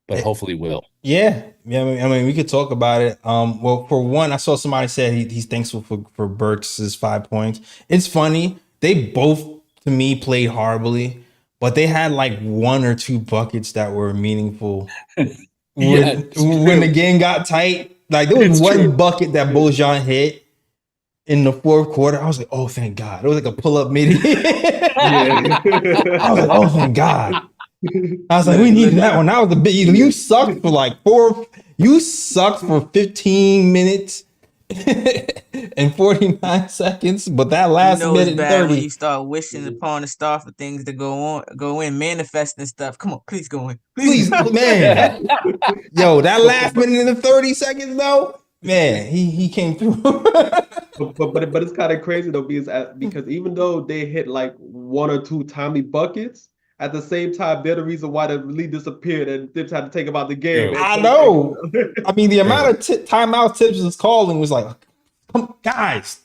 but hopefully will. Yeah. I mean, we could talk about it. Well, for one, I saw somebody said he's thankful for Burks' 5 points. It's funny. They both, to me, played horribly, but they had like one or two buckets that were meaningful when the game got tight. Like there was one bucket that Bojan hit in the fourth quarter. I was like, oh, thank God. It was like a pull-up midi. I was like, oh, thank God. I was like, we need that one. That was a big. You sucked for like you sucked for 15 minutes in 49 seconds, but that last You know it's minute and bad when 30. you start wishing upon the star for things to go in, manifesting stuff. Come on, please go in. Please, man. Yo, that last But, minute and 30 seconds though, man, he came through. but it's kind of crazy though because even though they hit like one or two timely buckets, at the same time they're the reason why the lead disappeared and Tibbs had to take him out the game. True. I know. I mean, the amount of timeout Tibbs was calling was like, come guys,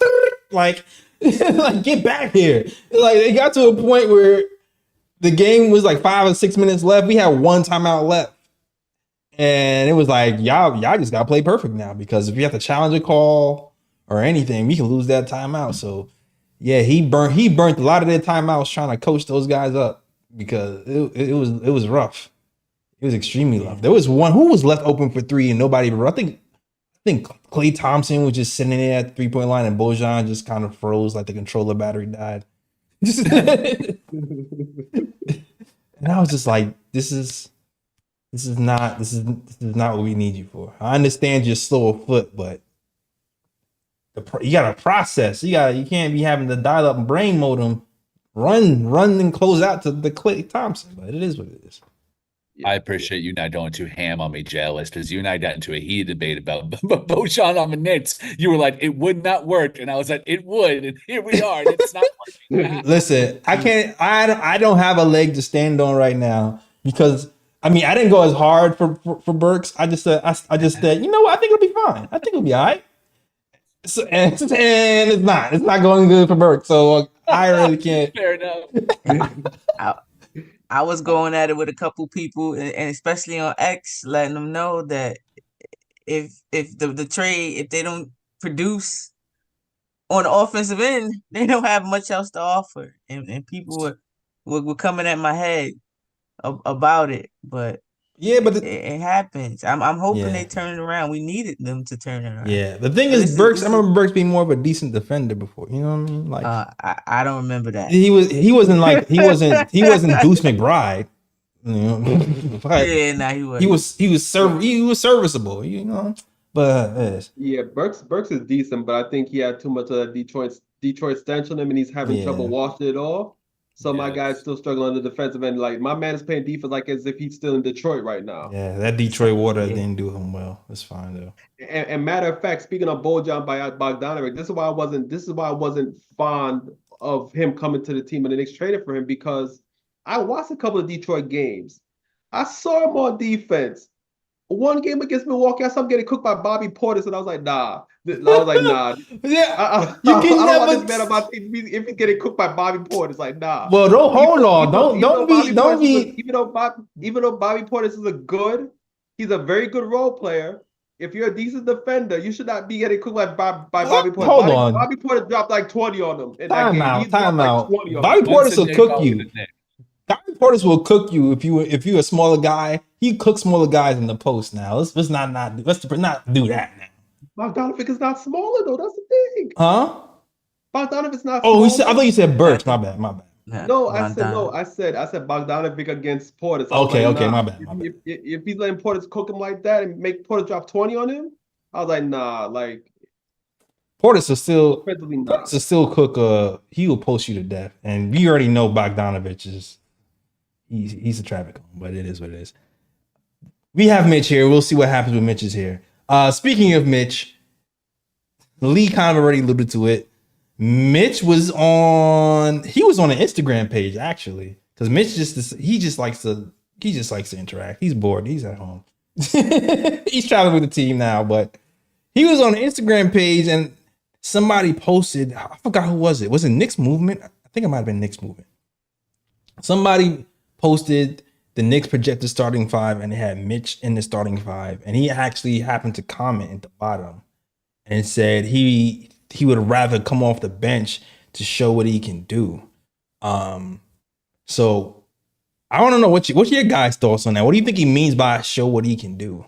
like, like get back here. Like it got to a point where the game was like 5 or 6 minutes left. We had one timeout left. And it was like, y'all just gotta play perfect now, because if you have to challenge a call or anything, we can lose that timeout. So yeah, he burnt a lot of their timeouts trying to coach those guys up, because it was rough. It was extremely rough. There was one who was left open for three and nobody. I think Klay Thompson was just sitting there at the 3-point line, and Bojan just kind of froze, like the controller battery died. And I was just like, this is not what we need you for. I understand you're slow of foot, but you gotta process. You can't be having the dial up brain modem run and close out to the Klay Thompson. But it is what it is. I appreciate you not going too ham on me, jealous, because you and I got into a heated debate about Bojan on the Knicks. You were like, it would not work, and I was like, it would, and here we are, and it's not working. Listen, I don't have a leg to stand on right now, because I mean I didn't go as hard for Burks. I just said, you know what, I think it'll be fine. I think it'll be all right. So, and it's not going good for Burks. So I really can't. Fair enough. I was going at it with a couple people, and especially on X, letting them know that if the trade, if they don't produce on the offensive end, they don't have much else to offer. And people were coming at my head about it, but Yeah, but it happens. I'm hoping Yeah. they turn it around. We needed them to turn it around. yeah, the thing But is, Burks. I remember Burks being more of a decent defender before. You know what I mean? Like I don't remember that. he wasn't Deuce McBride. You know, but Yeah, nah, he was. he was serviceable. You know, but Yeah, Burks is decent, but I think he had too much of that Detroit stench on him, and he's having trouble washing it off. So my guy's still struggling on the defensive end. Like my man is playing defense like as if he's still in Detroit right now. yeah, that Detroit water didn't do him well. It's fine though. And matter of fact, speaking of Bojan by Bogdanovic, this is why I wasn't fond of him coming to the team and the Knicks traded for him, because I watched a couple of Detroit games. I saw him on defense. One game against Milwaukee, I saw him getting cooked by Bobby Portis, and I was like, nah. Yeah, I don't want this man on my team if he's getting cooked by Bobby Portis. Like, nah. Well, don't be. Even though Bobby Portis is he's a very good role player. If you're a decent defender, you should not be getting cooked by Bobby Portis. Hold on. Bobby Portis dropped like 20 on him in that Time game. out. He dropped like 20 on Bobby him. Portis will cook you. Bobby Portis will cook you if you're a smaller guy. He cooks smaller guys in the post now. Let's not do that now. Bogdanovic is not smaller though. That's the thing. Huh? Bogdanovic's not. Oh, smaller. I thought you said Burks. My bad. No, I said Bogdanovic against Portis. Okay, my bad. If he's letting Portis cook him like that and make Portis drop 20 on him, I was like, nah, like Portis will still cook. He will post you to death, and we already know Bogdanovich is he's a traffic cone, but it is what it is. We have Mitch here. We'll see what happens when Mitch is here. Speaking of Mitch, Lee kind of already alluded to it. Mitch was on an Instagram page actually, because Mitch just likes to interact. He's bored. He's at home. He's traveling with the team now, but he was on an Instagram page and somebody posted. I forgot who was it. Was it Knicks Movement? I think it might have been Knicks Movement. Somebody posted the Knicks projected starting five, and it had Mitch in the starting five, and he actually happened to comment at the bottom and said he would rather come off the bench to show what he can do. So I want to know what's your guys' thoughts on that. What do you think he means by show what he can do?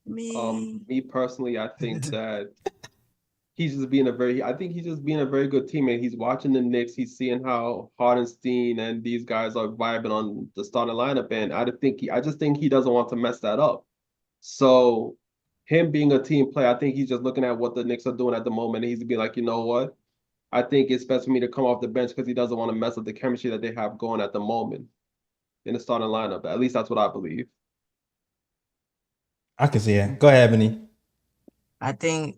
Me personally, I think that he's just being a very good teammate. He's watching the Knicks. He's seeing how Hardenstein and these guys are vibing on the starting lineup, and I just think he doesn't want to mess that up. So him being a team player, I think he's just looking at what the Knicks are doing at the moment. And he's be like, you know what? I think it's best for me to come off the bench because he doesn't want to mess up the chemistry that they have going at the moment in the starting lineup. At least that's what I believe. I can see it. Go ahead, Ebony. I think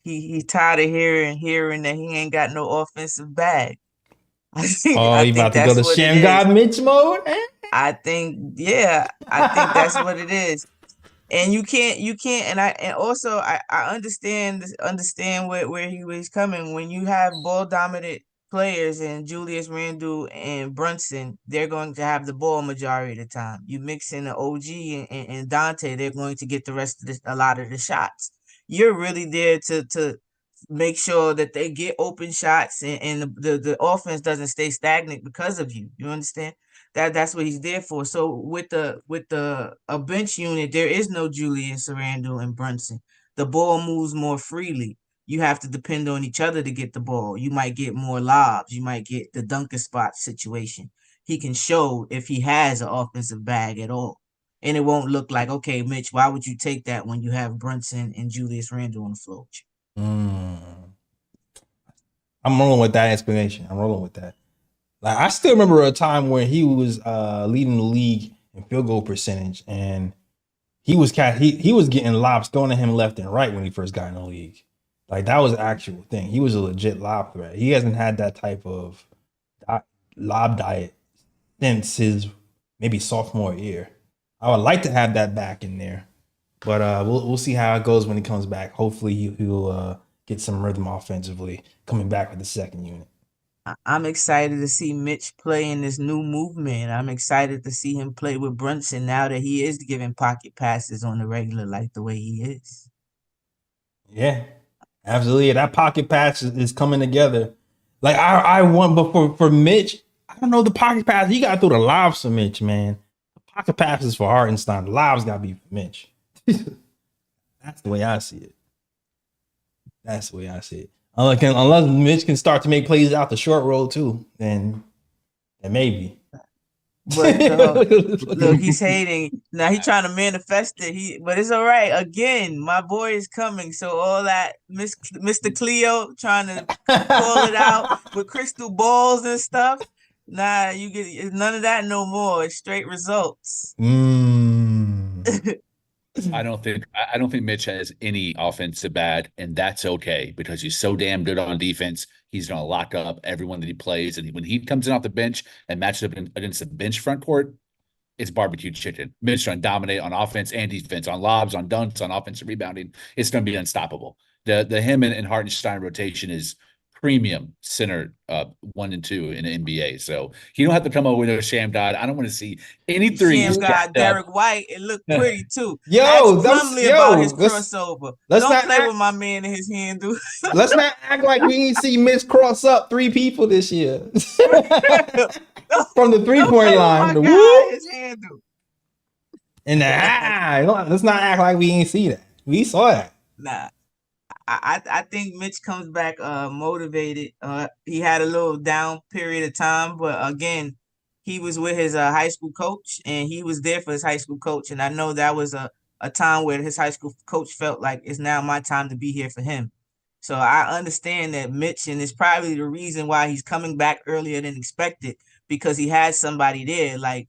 he tired of hearing that he ain't got no offensive bag. I You think about to go that's to what it Sham is. God Mitch mode? I think that's what it is. And you can't, and also I understand where he was coming. When you have ball dominant players and Julius, Randle, and Brunson, they're going to have the ball majority of the time. You mix in the OG and Dante, they're going to get the rest of a lot of the shots. You're really there to make sure that they get open shots and the offense doesn't stay stagnant because of you. You understand? That's what he's there for. So with a bench unit, there is no Julius, Randle, and Brunson. The ball moves more freely. You have to depend on each other to get the ball. You might get more lobs. You might get the dunker spot situation. He can show if he has an offensive bag at all. And it won't look like, okay, Mitch, why would you take that when you have Brunson and Julius Randle on the floor? I'm rolling with that explanation. I'm rolling with that. Like, I still remember a time where he was leading the league in field goal percentage, and he was getting lobs thrown at him left and right when he first got in the league. Like, that was an actual thing. He was a legit lob threat. He hasn't had that type of lob diet since his maybe sophomore year. I would like to have that back in there, but we'll see how it goes when he comes back. Hopefully he'll get some rhythm offensively coming back with the second unit. I'm excited to see Mitch play in this new movement. I'm excited to see him play with Brunson now that he is giving pocket passes on the regular like the way he is. Yeah, absolutely. That pocket pass is coming together. Like, I want, but for Mitch, I don't know the pocket pass. You got to throw the lobs for Mitch, man. The pocket passes for Hartenstein. The lobs got to be for Mitch. That's the way I see it. That's the way I see it. Unless Mitch can start to make plays out the short roll too, then maybe. But look, he's hating. Now he's trying to manifest it. But it's all right. Again, my boy is coming. So all that Mr. Cleo trying to call it out with crystal balls and stuff. Nah, you get none of that no more. It's straight results. I don't think Mitch has any offensive bad, and that's okay because he's so damn good on defense. He's going to lock up everyone that he plays, and when he comes in off the bench and matches up against the bench front court, it's barbecue chicken. Mitch going to dominate on offense and defense, on lobs, on dunks, on offensive rebounding. It's going to be unstoppable. The him and Hartenstein rotation is premium center 1 and 2 in the NBA. So he don't have to come up with a sham god. I don't want to see any threes. Sham god Derek White. It looked pretty too. Yo, about his crossover. Don't play with my man and his handle. Let's not act like we ain't see Mitch cross up 3 people this year. From the 3-point line. The whoop. His handle. And let's not act like we ain't see that. We saw that. Nah. I think Mitch comes back motivated. He had a little down period of time, but again, he was with his high school coach, and he was there for his high school coach. And I know that was a time where his high school coach felt like it's now my time to be here for him. So I understand that Mitch, and it's probably the reason why he's coming back earlier than expected, because he had somebody there, like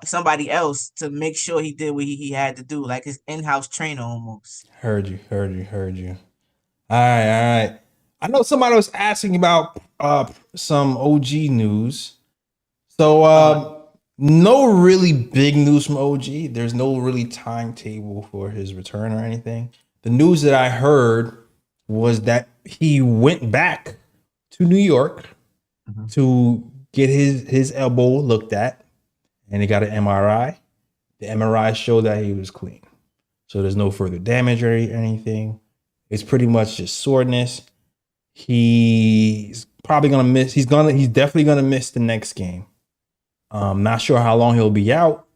somebody else, to make sure he did what he had to do, like his in-house trainer almost. Heard you. All right. I know somebody was asking about some OG news. So no really big news from OG. There's no really timetable for his return or anything. The news that I heard was that he went back to New York to get his elbow looked at, and he got an MRI. The MRI showed that he was clean. So there's no further damage or anything. It's pretty much just soreness. He's probably gonna miss. He's definitely gonna miss the next game. Not sure how long he'll be out,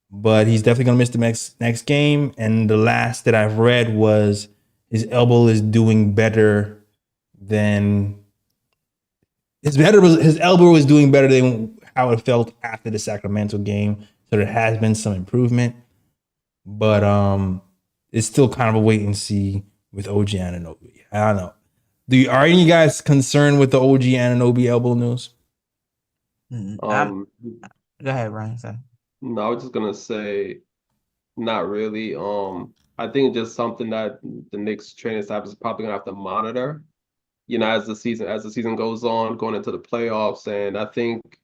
but he's definitely gonna miss the next game. And the last that I've read was his elbow is doing better than his elbow is doing better than how it felt after the Sacramento game. So there has been some improvement, but it's still kind of a wait and see with OG Anunoby. I don't know. Are any of you guys concerned with the OG Anunoby elbow news? Go ahead, Ryan. Sorry. No, I was just gonna say, not really. I think just something that the Knicks training staff is probably gonna have to monitor, as the season goes on, going into the playoffs. And I think,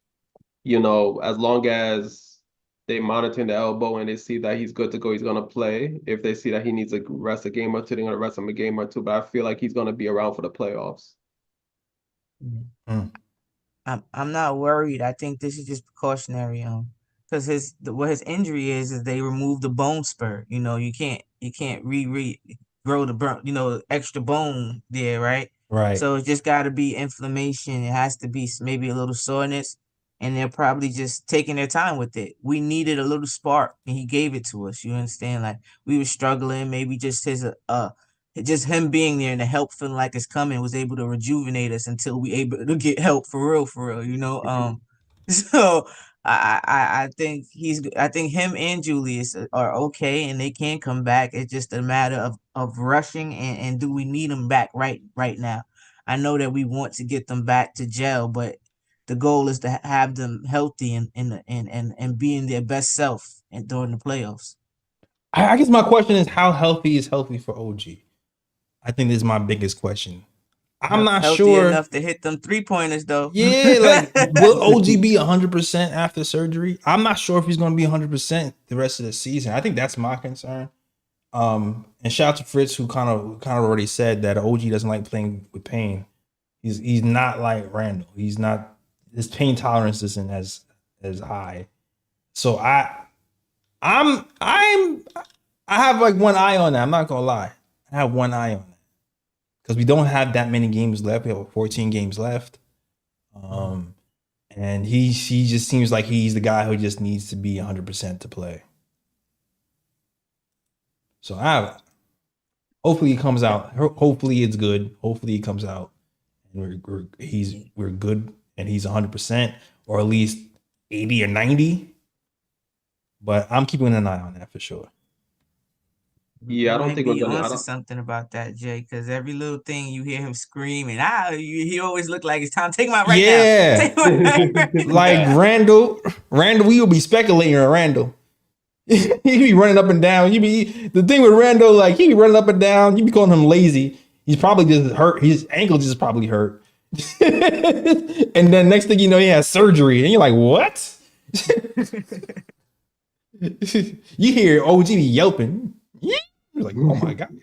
as long as they monitor the elbow and they see that he's good to go, he's gonna play. If they see that he needs to rest a game or two, they're gonna rest him a game or two. But I feel like he's gonna be around for the playoffs. I'm not worried. I think this is just precautionary, because what his injury is they removed the bone spur. You can't grow the extra bone there, right? Right. So it's just got to be inflammation. It has to be maybe a little soreness, and they're probably just taking their time with it. We needed a little spark, and he gave it to us. You understand? Like we were struggling. Maybe just just him being there and the help feeling like it's coming was able to rejuvenate us until we able to get help for real, So I think I think him and Julius are okay and they can come back. It's just a matter of rushing and do we need them back right now? I know that we want to get them back to gel, but the goal is to have them healthy and being their best self and during the playoffs. I guess my question is, how healthy is healthy for OG? I think this is my biggest question. I'm not healthy sure enough to hit them 3-pointers though. Yeah, like will OG be 100% after surgery? I'm not sure if he's going to be 100% the rest of the season. I think that's my concern. And shout out to Fritz, who kind of already said that OG doesn't like playing with pain. He's not like Randle. He's not, his pain tolerance isn't as high. So I have like one eye on that. I'm not gonna lie. I have one eye on that. Because we don't have that many games left. We have 14 games left. And he just seems like he's the guy who just needs to be 100% to play. So hopefully he comes out. Hopefully it's good. Hopefully he comes out and we're good and he's 100% or at least 80 or 90. But I'm keeping an eye on that for sure. Yeah, I don't think we're gonna. Onto something about that, Jay, because every little thing you hear him scream, and he always look like it's time to take my right now. Take my right. Like Randle, we will be speculating on Randle. He be running up and down. The thing with Randle, like he be running up and down. You be calling him lazy. He's probably just hurt. His ankle just probably hurt. And then next thing you know, he has surgery, and you're like, what? You hear OG be yelping. You're like, oh my God.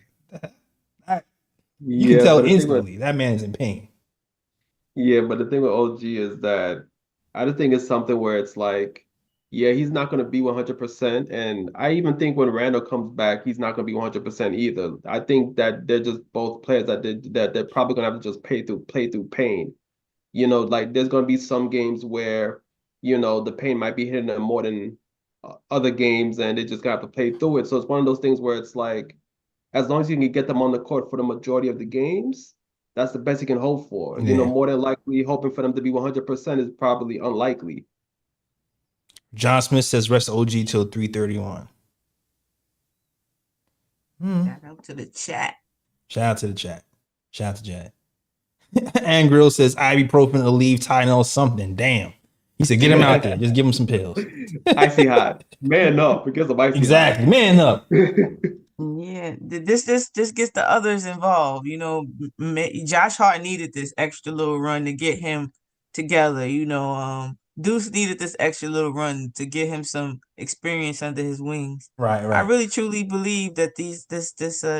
You can tell instantly that man is in pain. Yeah, but the thing with OG is that I just think it's something where it's like, yeah, he's not going to be 100%. And I even think when Randle comes back, he's not going to be 100% either. I think that they're just both players that they're probably going to have to just play through pain. Like there's going to be some games where, the pain might be hitting them more than other games and they just got to play through it. So it's one of those things where it's like, as long as you can get them on the court for the majority of the games, that's the best you can hope for. Yeah. More than likely hoping for them to be 100% is probably unlikely. John Smith says rest OG till 3:31. Shout out to the chat. Shout out to the chat. Shout out to Jad. And Grill says ibuprofen, Aleve, Tylenol, something. Damn. He said, get him out there. Just give him some pills. Icy hot. Man up because of icy exactly. hot. Man up. Yeah, this gets the others involved. Josh Hart needed this extra little run to get him together. Deuce needed this extra little run to get him some experience under his wings. Right. I really truly believe that this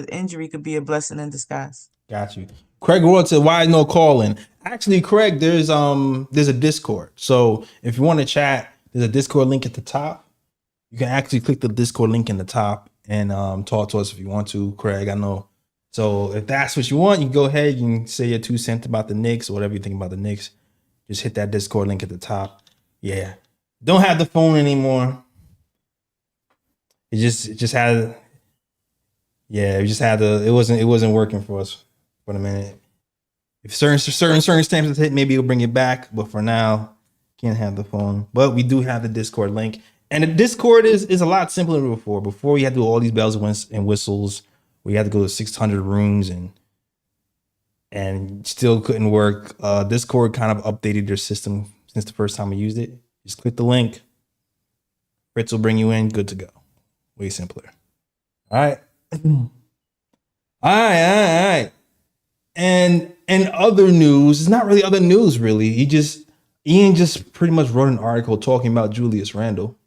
injury could be a blessing in disguise. Got you. Craig Ward said, why no calling? Actually, Craig, there's a Discord. So if you want to chat, there's a Discord link at the top. You can actually click the Discord link in the top and talk to us if you want to, Craig. I know. So if that's what you want, you can go ahead. You can say your 2 cents about the Knicks or whatever you think about the Knicks. Just hit that Discord link at the top. Yeah. Don't have the phone anymore. It wasn't working for us for a minute. If certain circumstances hit, maybe we'll bring it back. But for now, can't have the phone. But we do have the Discord link. And the Discord is a lot simpler than before. Before you had to do all these bells and whistles. We had to go to 600 rooms and still couldn't work. Discord kind of updated their system since the first time I used it. Just click the link. Fritz will bring you in. Good to go. Way simpler. All right. All right. And other news, it's not really other news, really. Ian just pretty much wrote an article talking about Julius Randle.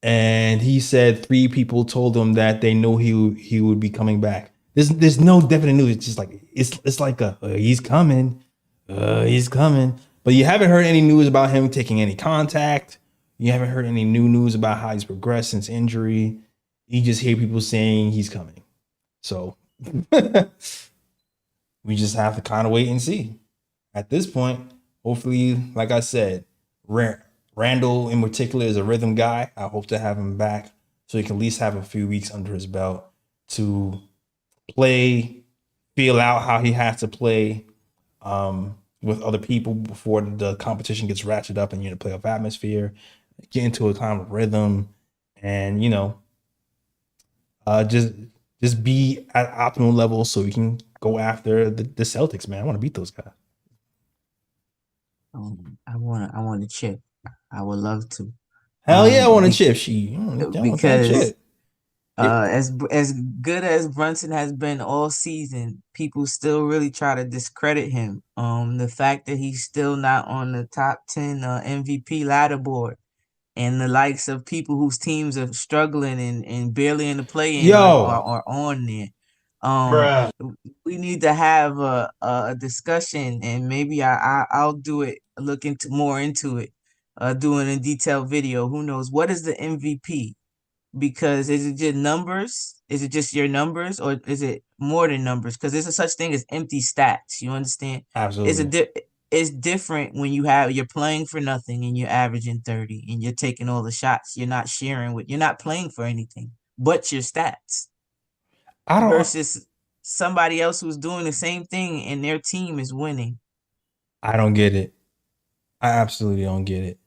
And he said 3 people told him that they knew he would be coming back. There's no definite news. It's just like it's like he's coming. He's coming. But you haven't heard any news about him taking any contact. You haven't heard any new news about how he's progressed since injury. You just hear people saying he's coming. So we just have to kind of wait and see. At this point, hopefully, like I said, Randle in particular is a rhythm guy. I hope to have him back so he can at least have a few weeks under his belt to play, feel out how he has to play with other people before the competition gets ratcheted up and you're in a playoff atmosphere, get into a kind of rhythm, and just be at optimal level so we can go after the Celtics, man. I want to beat those guys. I want to chip. I would love to. Hell yeah, I want to chip. Because as good as Brunson has been all season, people still really try to discredit him. The fact that he's still not on the top 10 MVP ladder board, and the likes of people whose teams are struggling and barely in the play-in are on there. Bruh. We need to have a discussion, and maybe I'll do it. Look more into it. Doing a detailed video. Who knows? What is the MVP? Because is it just numbers? Is it just your numbers, or is it more than numbers? Because there's a such thing as empty stats. You understand? Absolutely. It's different when you're playing for nothing and you're averaging 30 and you're taking all the shots. You're not you're not playing for anything but your stats. Versus somebody else who's doing the same thing and their team is winning. I don't get it. I absolutely don't get it.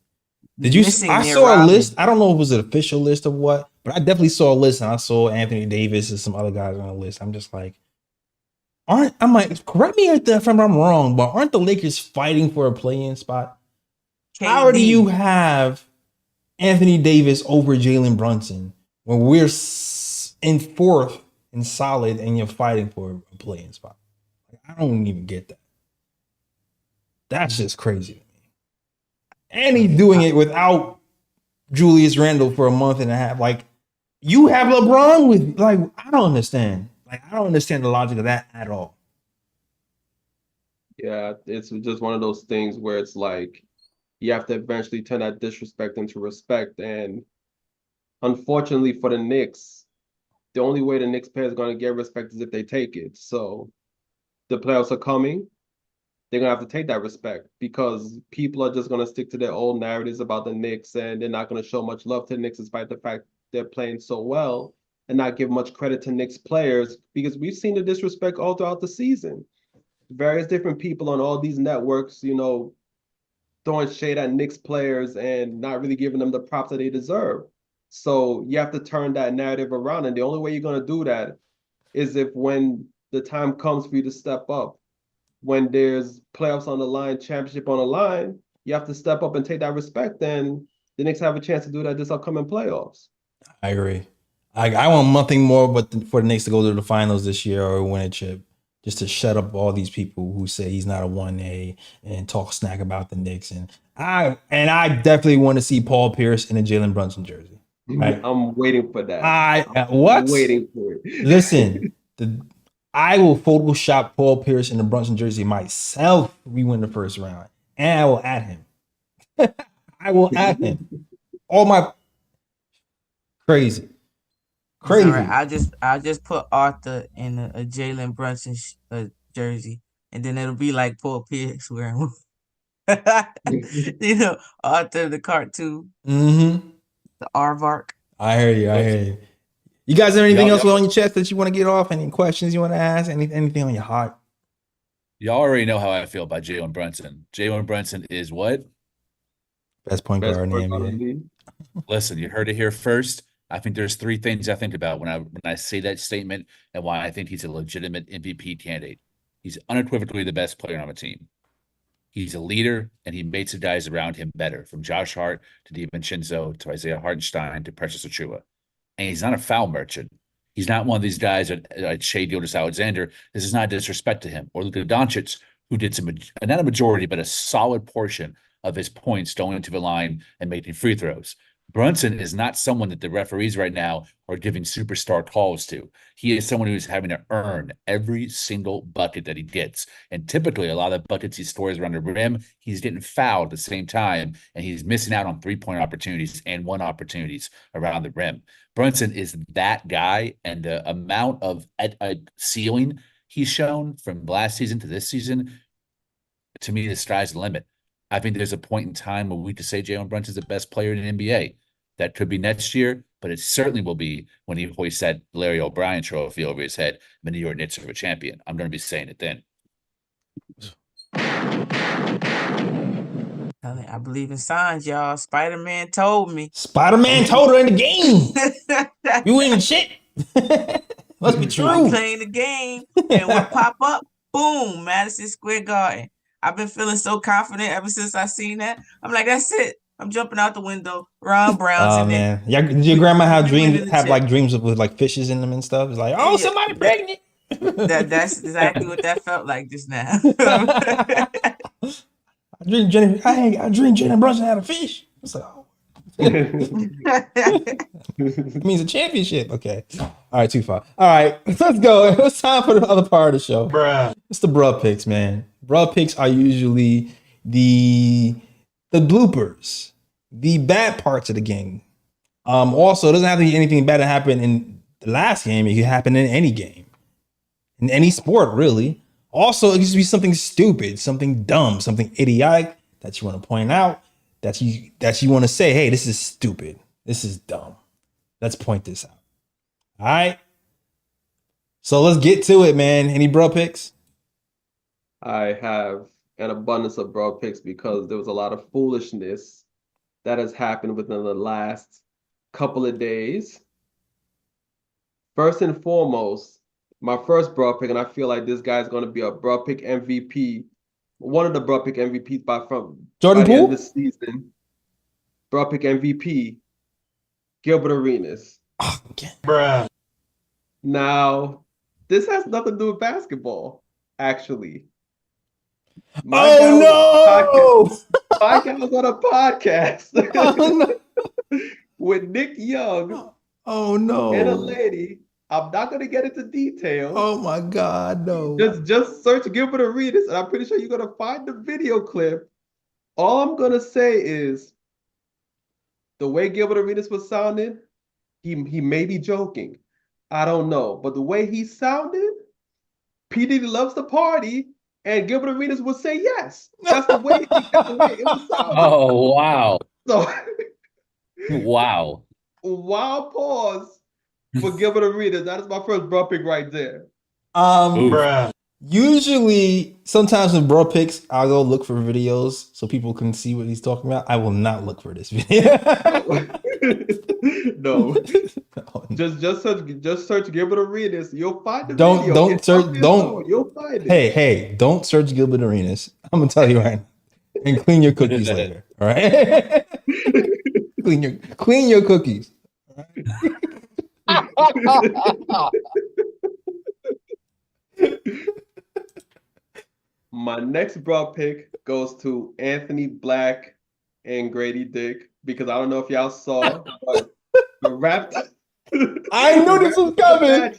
I saw a list. I don't know if it was an official list of what, but I definitely saw a list, and I saw Anthony Davis and some other guys on the list. I'm just like, correct me if I'm wrong, but aren't the Lakers fighting for a play-in spot? KD. How do you have Anthony Davis over Jalen Brunson when we're in 4th and solid and you're fighting for a play-in spot? I don't even get that. That's just crazy. And he's doing it without Julius Randle for a month and a half. Like, you have LeBron with, like, I don't understand. Like, I don't understand the logic of that at all. Yeah, it's just one of those things where it's like you have to eventually turn that disrespect into respect. And unfortunately for the Knicks, the only way the Knicks players are going to get respect is if they take it. So the playoffs are coming. They're going to have to take that respect because people are just going to stick to their old narratives about the Knicks, and they're not going to show much love to the Knicks despite the fact they're playing so well, and not give much credit to Knicks players because we've seen the disrespect all throughout the season. Various different people on all these networks, throwing shade at Knicks players and not really giving them the props that they deserve. So you have to turn that narrative around, and the only way you're going to do that is if when the time comes for you to step up, when there's playoffs on the line, championship on the line, you have to step up and take that respect. And the Knicks have a chance to do that this upcoming playoffs. I agree. I want nothing more but for the Knicks to go to the finals this year or win a chip, just to shut up all these people who say he's not a 1A and talk snack about the Knicks. And I definitely want to see Paul Pierce in a Jalen Brunson jersey. Right? I'm waiting for that. I'm waiting for it. Listen, I will Photoshop Paul Pierce in the Brunson jersey myself if we win the first round. And I will add him. I will add him. All my crazy. All right, I'll just put Arthur in a Jalen Brunson jersey, and then it'll be like Paul Pierce wearing Arthur the cartoon. Mm-hmm. The Aardvark. I hear you. You guys have anything else on your chest that you want to get off? Any questions you want to ask? Anything on your heart? Y'all already know how I feel about Jalen Brunson. Jalen Brunson is what? Best point guard in the NBA. Listen, you heard it here first. I think there's three things I think about when I say that statement and why I think he's a legitimate MVP candidate. He's unequivocally the best player on the team. He's a leader, and he makes the guys around him better, from Josh Hart to DiVincenzo to Isaiah Hartenstein to Precious Achiuwa. And he's not a foul merchant. He's not one of these guys like Shai Gilgeous-Alexander. This is not disrespect to him. Or Luka Doncic, who did not a majority, but a solid portion of his points going to the line and making free throws. Brunson is not someone that the referees right now are giving superstar calls to. He is someone who is having to earn every single bucket that he gets. And typically, a lot of the buckets he scores around the rim, he's getting fouled at the same time, and he's missing out on three-point opportunities and one opportunities around the rim. Brunson is that guy, and the amount of ceiling he's shown from last season to this season, to me, the sky's the limit. I think there's a point in time where we could say Jalen Brunson's the best player in the NBA. That could be next year, but it certainly will be when he hoists that Larry O'Brien trophy over his head when the New York Knicks are a champion. I'm going to be saying it then. I believe in signs, y'all. Spider-Man told me. Spider-Man told her in the game. You ain't shit. Must be I'm true. playing the game, and what pop up? Boom, Madison Square Garden. I've been feeling so confident ever since I seen that. I'm like, that's it. I'm jumping out the window. Ron Brown's Oh in there. man, did your grandma have We winning the chip. like dreams with like fishes in them and stuff? It's like, oh, Yeah, somebody pregnant. That's exactly what that felt like just now. I dream Jalen Brunson had a fish. It's like, oh. It means a championship. Okay. All right, too far. All right, let's go. It's time for the other part of the show. Bruh. It's the bruh picks, man. Bruh picks are usually the bloopers, the bad parts of the game. Also, it doesn't have to be anything bad that happened in the last game. It can happen in any game, in any sport, really. Also, it can just be something stupid, something dumb, something idiotic that you want to point out, that you want to say, hey, this is stupid. This is dumb. Let's point this out. All right. So let's get to it, man. Any bro picks? I have an abundance of broad picks because there was a lot of foolishness that has happened within the last couple of days. First and foremost, my first broad pick, and I feel like this guy's going to be a broad pick MVP, one of the broad pick MVPs by Jordan the end of Poole? the season. Broad pick MVP, Gilbert Arenas. Oh, okay. Bruh. Now, this has nothing to do with basketball, actually. My guy was on a podcast with Nick Young Oh no. and a lady. I'm not going to get into details. Oh my God, no. Just search Gilbert Arenas, and I'm pretty sure you're going to find the video clip. All I'm going to say is the way Gilbert Arenas was sounding, he may be joking. I don't know. But the way he sounded, P. Diddy loves to party, and Gilbert Arenas would say yes. That's the way it was sounding. Oh, wow. So, Wow. wild pause for Gilbert Arenas. That is my first bro pick right there. Ooh. Bruh. Usually, sometimes with bro picks, I'll go look for videos so people can see what he's talking about. I will not look for this video. No. Just search Gilbert Arenas. You'll find the Don't- video. don't It's search- on his don't- own. You'll find it. Hey, don't search Gilbert Arenas. I'm gonna tell you right now. And clean your cookies later. All right. clean your cookies. My next broad pick goes to Anthony Black and Grady Dick because I don't know if y'all saw, but the Raptors. I knew this was coming.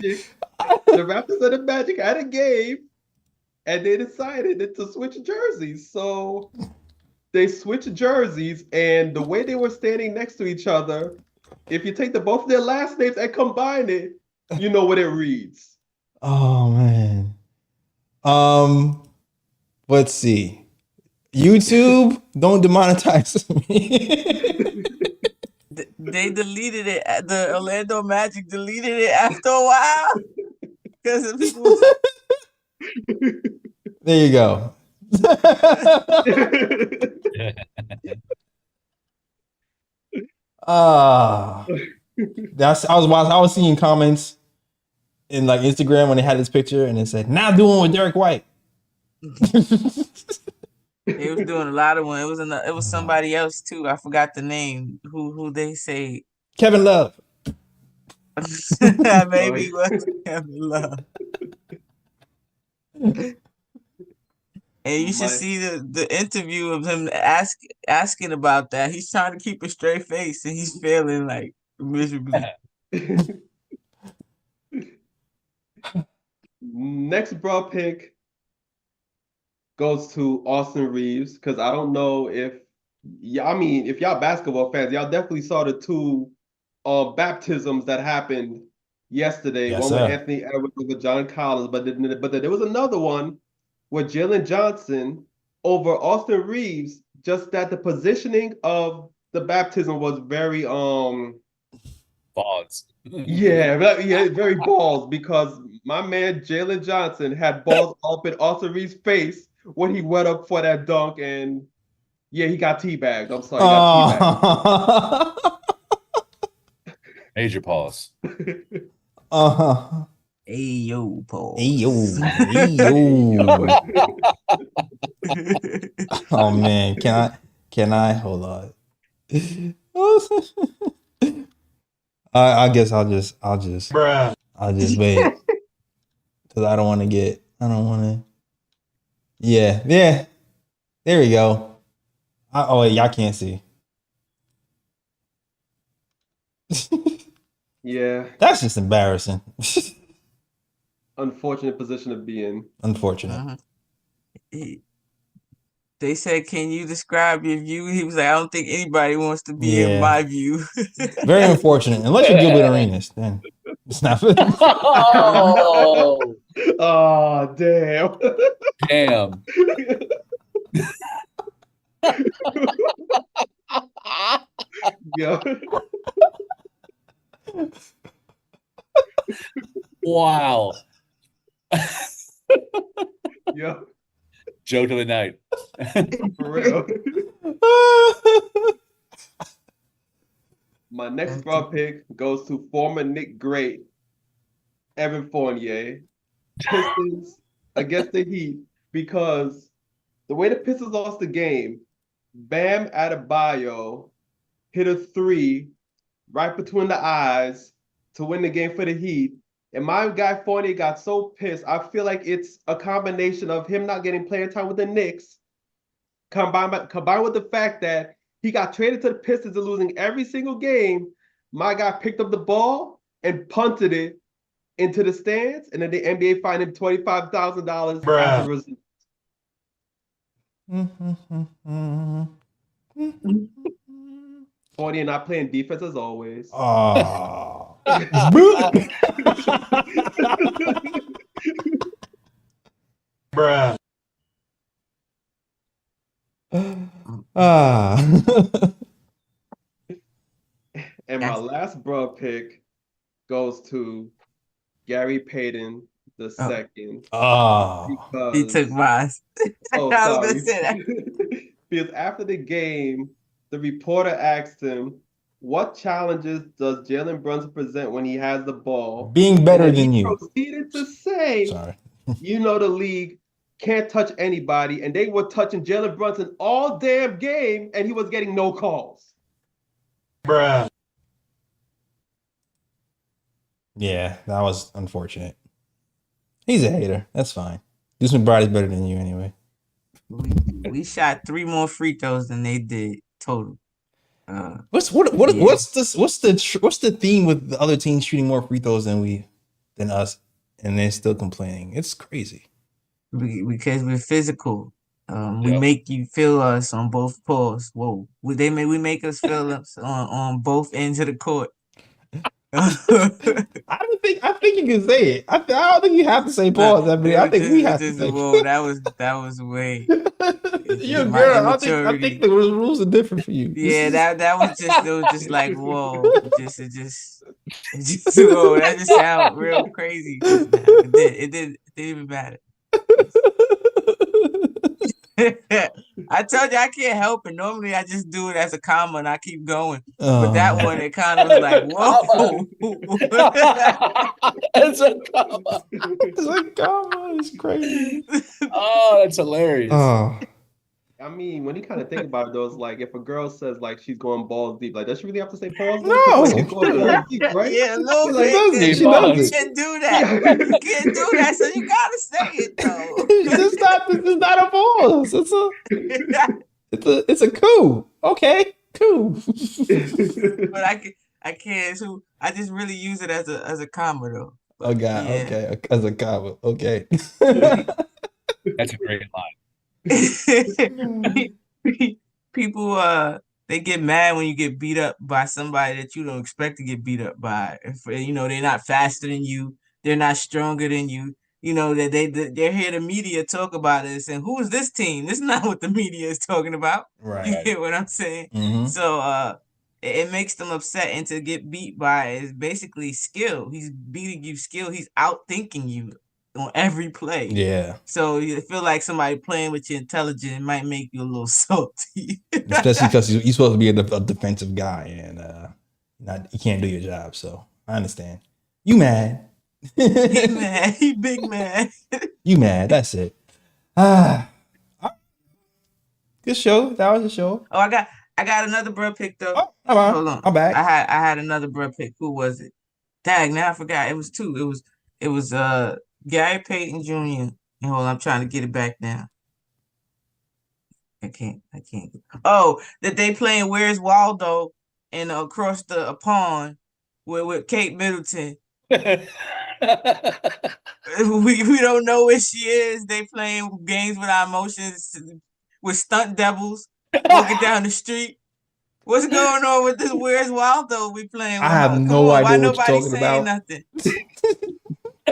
The Raptors and the Magic had a game, and they decided to switch jerseys. So they switched jerseys, and the way they were standing next to each other, if you take both of their last names and combine it, you know what it reads. Oh man. Let's see. YouTube, don't demonetize me. They deleted it. The Orlando Magic deleted it after a while because of people. There you go. I was seeing comments in like Instagram when they had this picture and it said, "Now doing with Derek White." They was doing a lot of one. It was somebody else too. I forgot the name. Who they say Kevin Love. maybe it was Kevin Love. And you should see the interview of him asking about that. He's trying to keep a straight face and he's failing like miserably. Next broad pick goes to Austin Reeves because I don't know if y'all basketball fans, y'all definitely saw the two baptisms that happened yesterday. Yes, one sir. with Anthony Edwards and with John Collins, but then there was another one with Jalen Johnson over Austin Reeves. Just that the positioning of the baptism was very Balls. very balls, because my man Jalen Johnson had balls up in Austin Reeves' face when he went up for that dunk, and he got teabagged. I'm sorry, he got teabagged. Major pause. Hey yo, Paul. Hey yo. Oh man, can I hold on? I guess I'll just wait because I don't want to. Yeah. There we go. Wait, y'all can't see. Yeah, That's just embarrassing. unfortunate position to be in. Unfortunate. They said, "Can you describe your view?" He was like, "I don't think anybody wants to be in my view." Very unfortunate. Unless you're Gilbert Arenas, then it's not. Oh, damn. Damn. Yeah. Wow. Yeah. Joke of the night. For real. My next broad pick goes to former Knick great Evan Fournier. Pistons against the Heat, because the way the Pistons lost the game, Bam Adebayo hit a three right between the eyes to win the game for the Heat. And my guy Fournier got so pissed. I feel like it's a combination of him not getting playing time with the Knicks, combined with the fact that he got traded to the Pistons and losing every single game. My guy picked up the ball and punted it into the stands, and then the NBA fined him $25,000 as a result. Fournier not playing defense as always. Oh. Bruh. And my last broad pick goes to Gary Payton the second. He took mine. Oh, I was sorry. gonna say that. Because after the game, the reporter asked him, "What challenges does Jalen Brunson present when he has the ball?" Being better than you. He proceeded to say, Sorry. the league can't touch anybody, and they were touching Jalen Brunson all damn game, and he was getting no calls. Bruh. Yeah, that was unfortunate. He's a hater. That's fine. Deuce McBride is better than you anyway. We shot 3 more free throws than they did total. What's the theme with the other teams shooting more free throws than us, and they're still complaining? It's crazy. Because we're physical. We make you feel us on both poles. Whoa, we make us feel us on both ends of the court. I think you can say it. I don't think you have to say pause. I think we have to say. Whoa, that was way. You're a girl. I think the rules are different for you. Yeah, that was just like whoa. It just whoa. That just sounded real crazy. It didn't even matter. I told you I can't help it. Normally I just do it as a comma and I keep going. But that one, it kind of was like, whoa. It's a comma. It's like, God, it's crazy. Oh, that's hilarious. Oh, I mean, when you kind of think about it, though, it's like if a girl says like she's going balls deep, like does she really have to say pause? No. Like, she's going balls deep, right? Yeah, a little Like, bit. she does You it. can't do that. You can't do that, so you gotta say it though. This is not a pause. It's a coup. Okay, coup. But I can't. So I just really use it as a comma though. Oh God. Yeah. Okay, as a comma. Okay. That's a great line. People they get mad when you get beat up by somebody that you don't expect to get beat up by. If they're not faster than you, they're not stronger than you. That they're here the media talk about this and who is this team? This is not what the media is talking about. Right. You get what I'm saying? Mhm. So it makes them upset, and to get beat by is basically skill. He's beating you skill. He's outthinking you on every play. Yeah. So you feel like somebody playing with your intelligence might make you a little salty. Especially because you're supposed to be a defensive guy and you can't do your job. So I understand. You mad? He mad. He big mad. You mad? That's it. Good show. That was a show. Oh, I got another bruh pick though. Oh, I'm on. Hold on. I'm back. I had another bruh pick. Who was it? Dang, now I forgot. It was two. It was Gary Payton Jr. And hold on, I'm trying to get it back now. I can't. Oh, that they playing Where's Waldo and across the pond with Kate Middleton. We don't know where she is. They playing games with our emotions with stunt devils walking down the street. What's going on with this Where's Waldo we playing with? I have no idea Why what you're nobody talking saying about. nothing?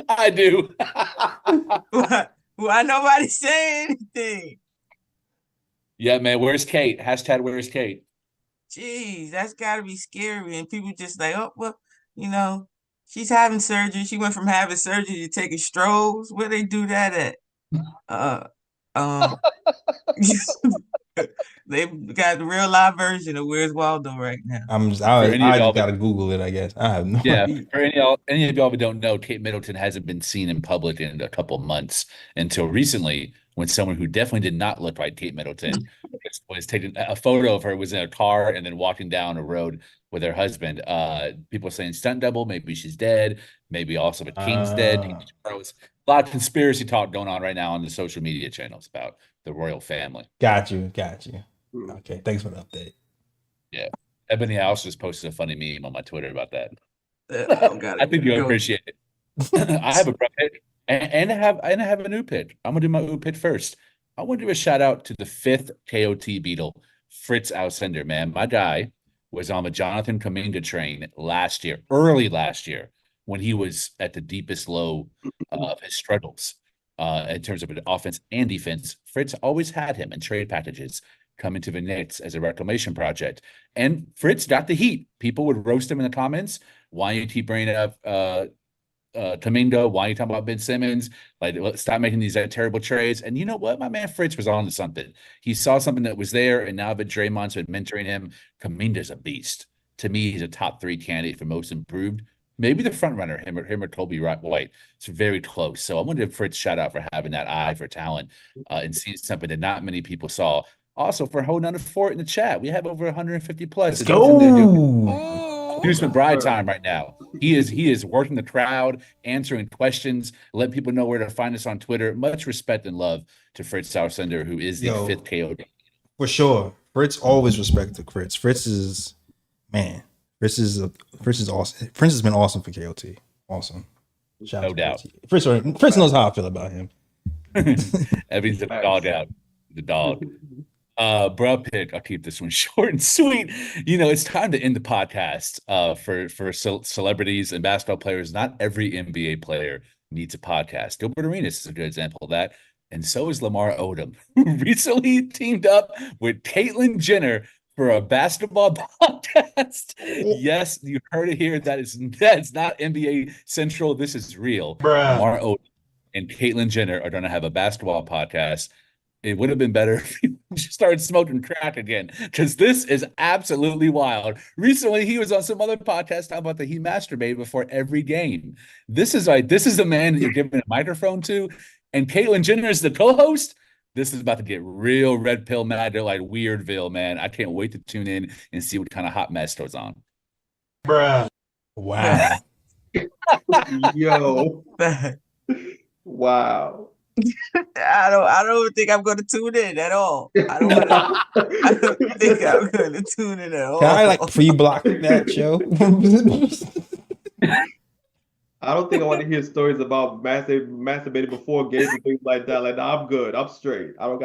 I do. Why nobody saying anything? Yeah, man. Where's Kate? Hashtag where's Kate? Jeez, that's gotta be scary. And people just like, oh, well, she's having surgery. She went from having surgery to taking strolls. Where they do that at? They've got the real live version of Where's Waldo right now. I just gotta Google it, I guess. I have no idea. For any of y'all who don't know, Kate Middleton hasn't been seen in public in a couple months until recently, when someone who definitely did not look like Kate Middleton was taking a photo of her, was in a car and then walking down a road with her husband. People saying stunt double, maybe she's dead, maybe also the king's dead. A lot of conspiracy talk going on right now on the social media channels about the royal family. Got you. Okay, thanks for the update. Yeah. Ebony House just posted a funny meme on my Twitter about that. I think you'll appreciate it. I have a pick and I have a new pick. I'm gonna do my new pick first. I want to do a shout out to the 5th KOT Beetle, Fritz Alcindor, man. My guy was on the Jonathan Kuminga train early last year, when he was at the deepest low of his struggles in terms of offense and defense. Fritz always had him in trade packages coming to the Knicks as a reclamation project. And Fritz got the heat. People would roast him in the comments. Why you keep bringing up Kuminga? Why are you talking about Ben Simmons? Like, stop making these terrible trades. And you know what? My man Fritz was on to something. He saw something that was there, and now that Draymond's been mentoring him, Kuminga's a beast. To me, he's a top 3 candidate for most improved. Maybe the front runner, him or Kobe White. It's very close. So I want to give Fritz a shout out for having that eye for talent and seeing something that not many people saw. Also, for holding on to fort in the chat, we have over 150 plus. Let's go. Deuce McBride time right now. He is working the crowd, answering questions, letting people know where to find us on Twitter. Much respect and love to Fritz Alcindor, who is the 5th KOT. For sure. Fritz always respected Fritz. Fritz is awesome. Fritz has been awesome for KOT. Awesome. Shout out to doubt. KOT. Fritz knows how I feel about him. Everything's a dog out. The dog. Bro pick. I'll keep this one short and sweet. It's time to end the podcast for celebrities and basketball players. Not every NBA player needs a podcast. Gilbert Arenas is a good example of that. And so is Lamar Odom, who recently teamed up with Caitlyn Jenner for a basketball podcast. Yes, you heard it here. That's not NBA Central. This is real. Lamar Odom and Caitlyn Jenner are going to have a basketball podcast. it would have been better if he just started smoking crack again, because this is absolutely wild. Recently, he was on some other podcast talking about that he masturbated before every game. This is the man that you're giving a microphone to, and Caitlyn Jenner is the co-host. This is about to get real red pill mad. They're like Weirdville, man. I can't wait to tune in and see what kind of hot mess goes on. Bruh. Wow. Yo. Wow. I don't think I'm going to tune in at all. I don't think I'm going to tune in at all. Can I like free block that show? I don't think I want to hear stories about masturbating before games and things like that. Like, nah, I'm good. I'm straight. I don't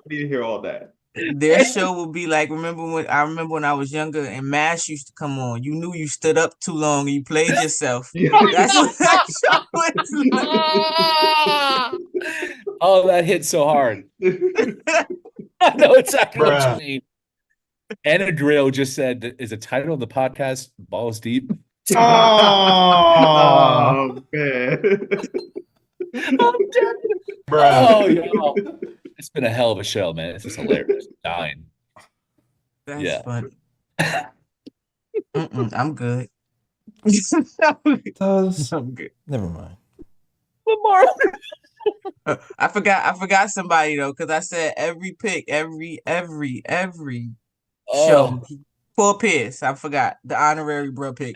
need to hear all that. Their show would be like, remember when I was younger and MASH used to come on. You knew you stood up too long and you played yourself. That's what that show was like. Oh, that hit so hard. I know exactly what you mean. Anna Drill just said, is the title of the podcast Balls Deep? Oh, man. I'm dead. Oh, yo. It's been a hell of a show, man. This is hilarious. Dying. That's funny. I'm good. I'm good. Never mind. One more. I forgot somebody though, because I said every pick, every show. Paul Pierce, I forgot the honorary bro pick.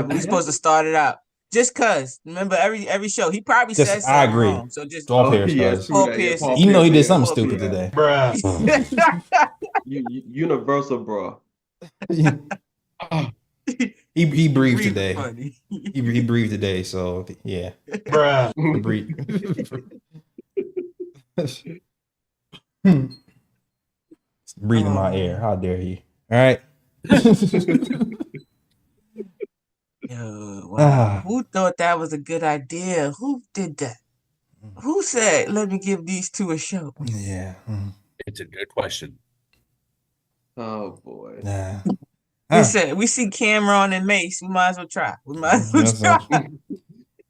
We supposed to start it out. Just cause, remember every show he probably said something I agree. wrong. So just Paul Pierce, Paul Pierce. Even though he did something stupid today, bruh. Universal, bro. he breathed today. He breathed today, so yeah, bruh. Breathe in my ear. How dare he? All right. Wow. Who thought that was a good idea? Who did that? Who said, let me give these two a show? Yeah. It's a good question. Oh, boy. Nah. We said, we see Cameron and Mace. We might as well try. For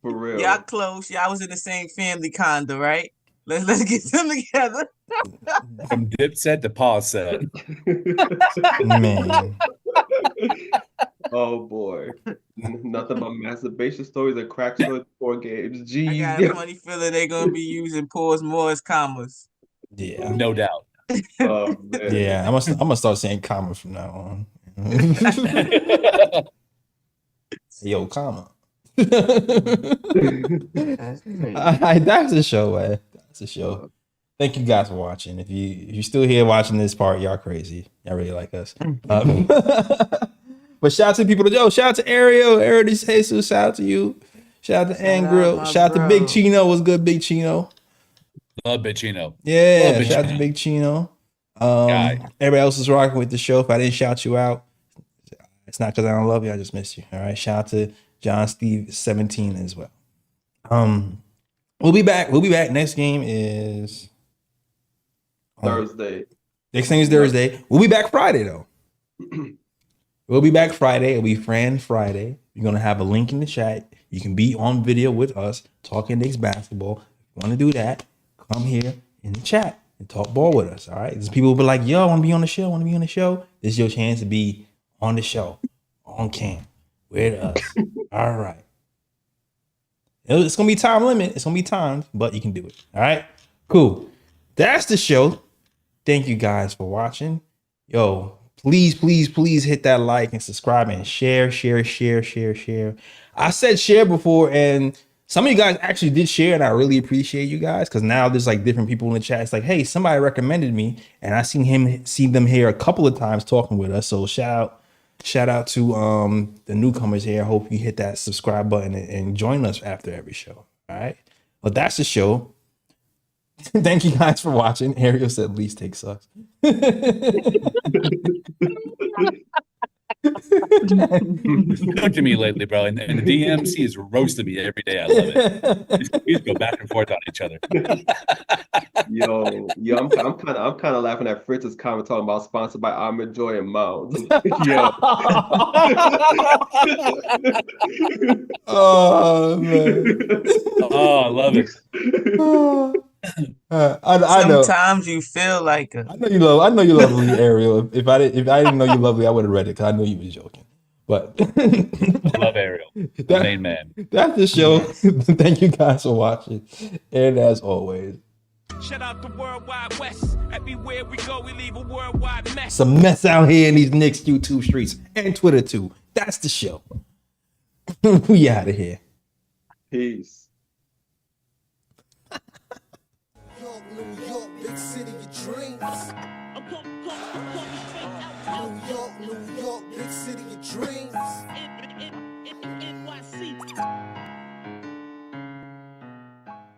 real. Y'all close. Y'all was in the same family condo, right? Let's get them together. From Dipset to Paul set. Man. Oh boy. Nothing but masturbation stories and crack stories before games. Jeez. I got a funny feeling they're gonna be using pause more as commas. Yeah. No doubt. Oh, man. Yeah. I'm gonna start saying commas from now on. Yo, comma. That's crazy. That's a show, man. That's a show. Thank you guys for watching. If you're still here watching this part, y'all crazy. Y'all really like us. But shout out to people. Shout out to Ariel, Jesus. Shout out to you. Shout out to Angrill. Shout out to Big Chino. What's good, Big Chino? Love Big Chino. Yeah. Big Shout out Chino. to Big Chino. Everybody else is rocking with the show. If I didn't shout you out, it's not because I don't love you. I just miss you. All right. Shout out to John Steve 17 as well. We'll be back. Next game is Thursday. Next thing is Thursday. We'll be back Friday though. We'll be back Friday. It'll be Fran Friday. You're gonna have a link in the chat. You can be on video with us talking Knicks basketball. If you want to do that, come here in the chat and talk ball with us. All right. There's people will be like, yo, I want to be on the show. This is your chance to be on the show, on cam, with us. All right. It's gonna be time limit. It's gonna be timed, but you can do it. All right. Cool. That's the show. Thank you guys for watching. Yo, please hit that like and subscribe and share. I said share before, and some of you guys actually did share, and I really appreciate you guys because now there's like different people in the chat. It's like, hey, somebody recommended me, and I seen them here a couple of times talking with us. So shout out to the newcomers here. I hope you hit that subscribe button and join us after every show. All right. Well, that's the show. Thank you guys for watching. Ariel said least take sucks. Talk to me lately, bro. And the DMs, he is roasting me every day. I love it. We go back and forth on each other. Yo, I'm kind of laughing at Fritz's comment talking about sponsored by Ahmed Joy and Mounds. Yo. Oh man. Oh, I love it. I know. Sometimes you feel like a I know you love. I know you love me, Ariel. If I didn't know you lovely, I would have read it because I know you was joking. But I love Ariel, the main man. that's the show. Yes. Thank you guys for watching, and as always, Shout out the worldwide west. Everywhere we go, we leave a worldwide mess. it's a mess out here in these Knicks YouTube streets and Twitter too. That's the show. We out of here. Peace. York, New York, big city of dreams.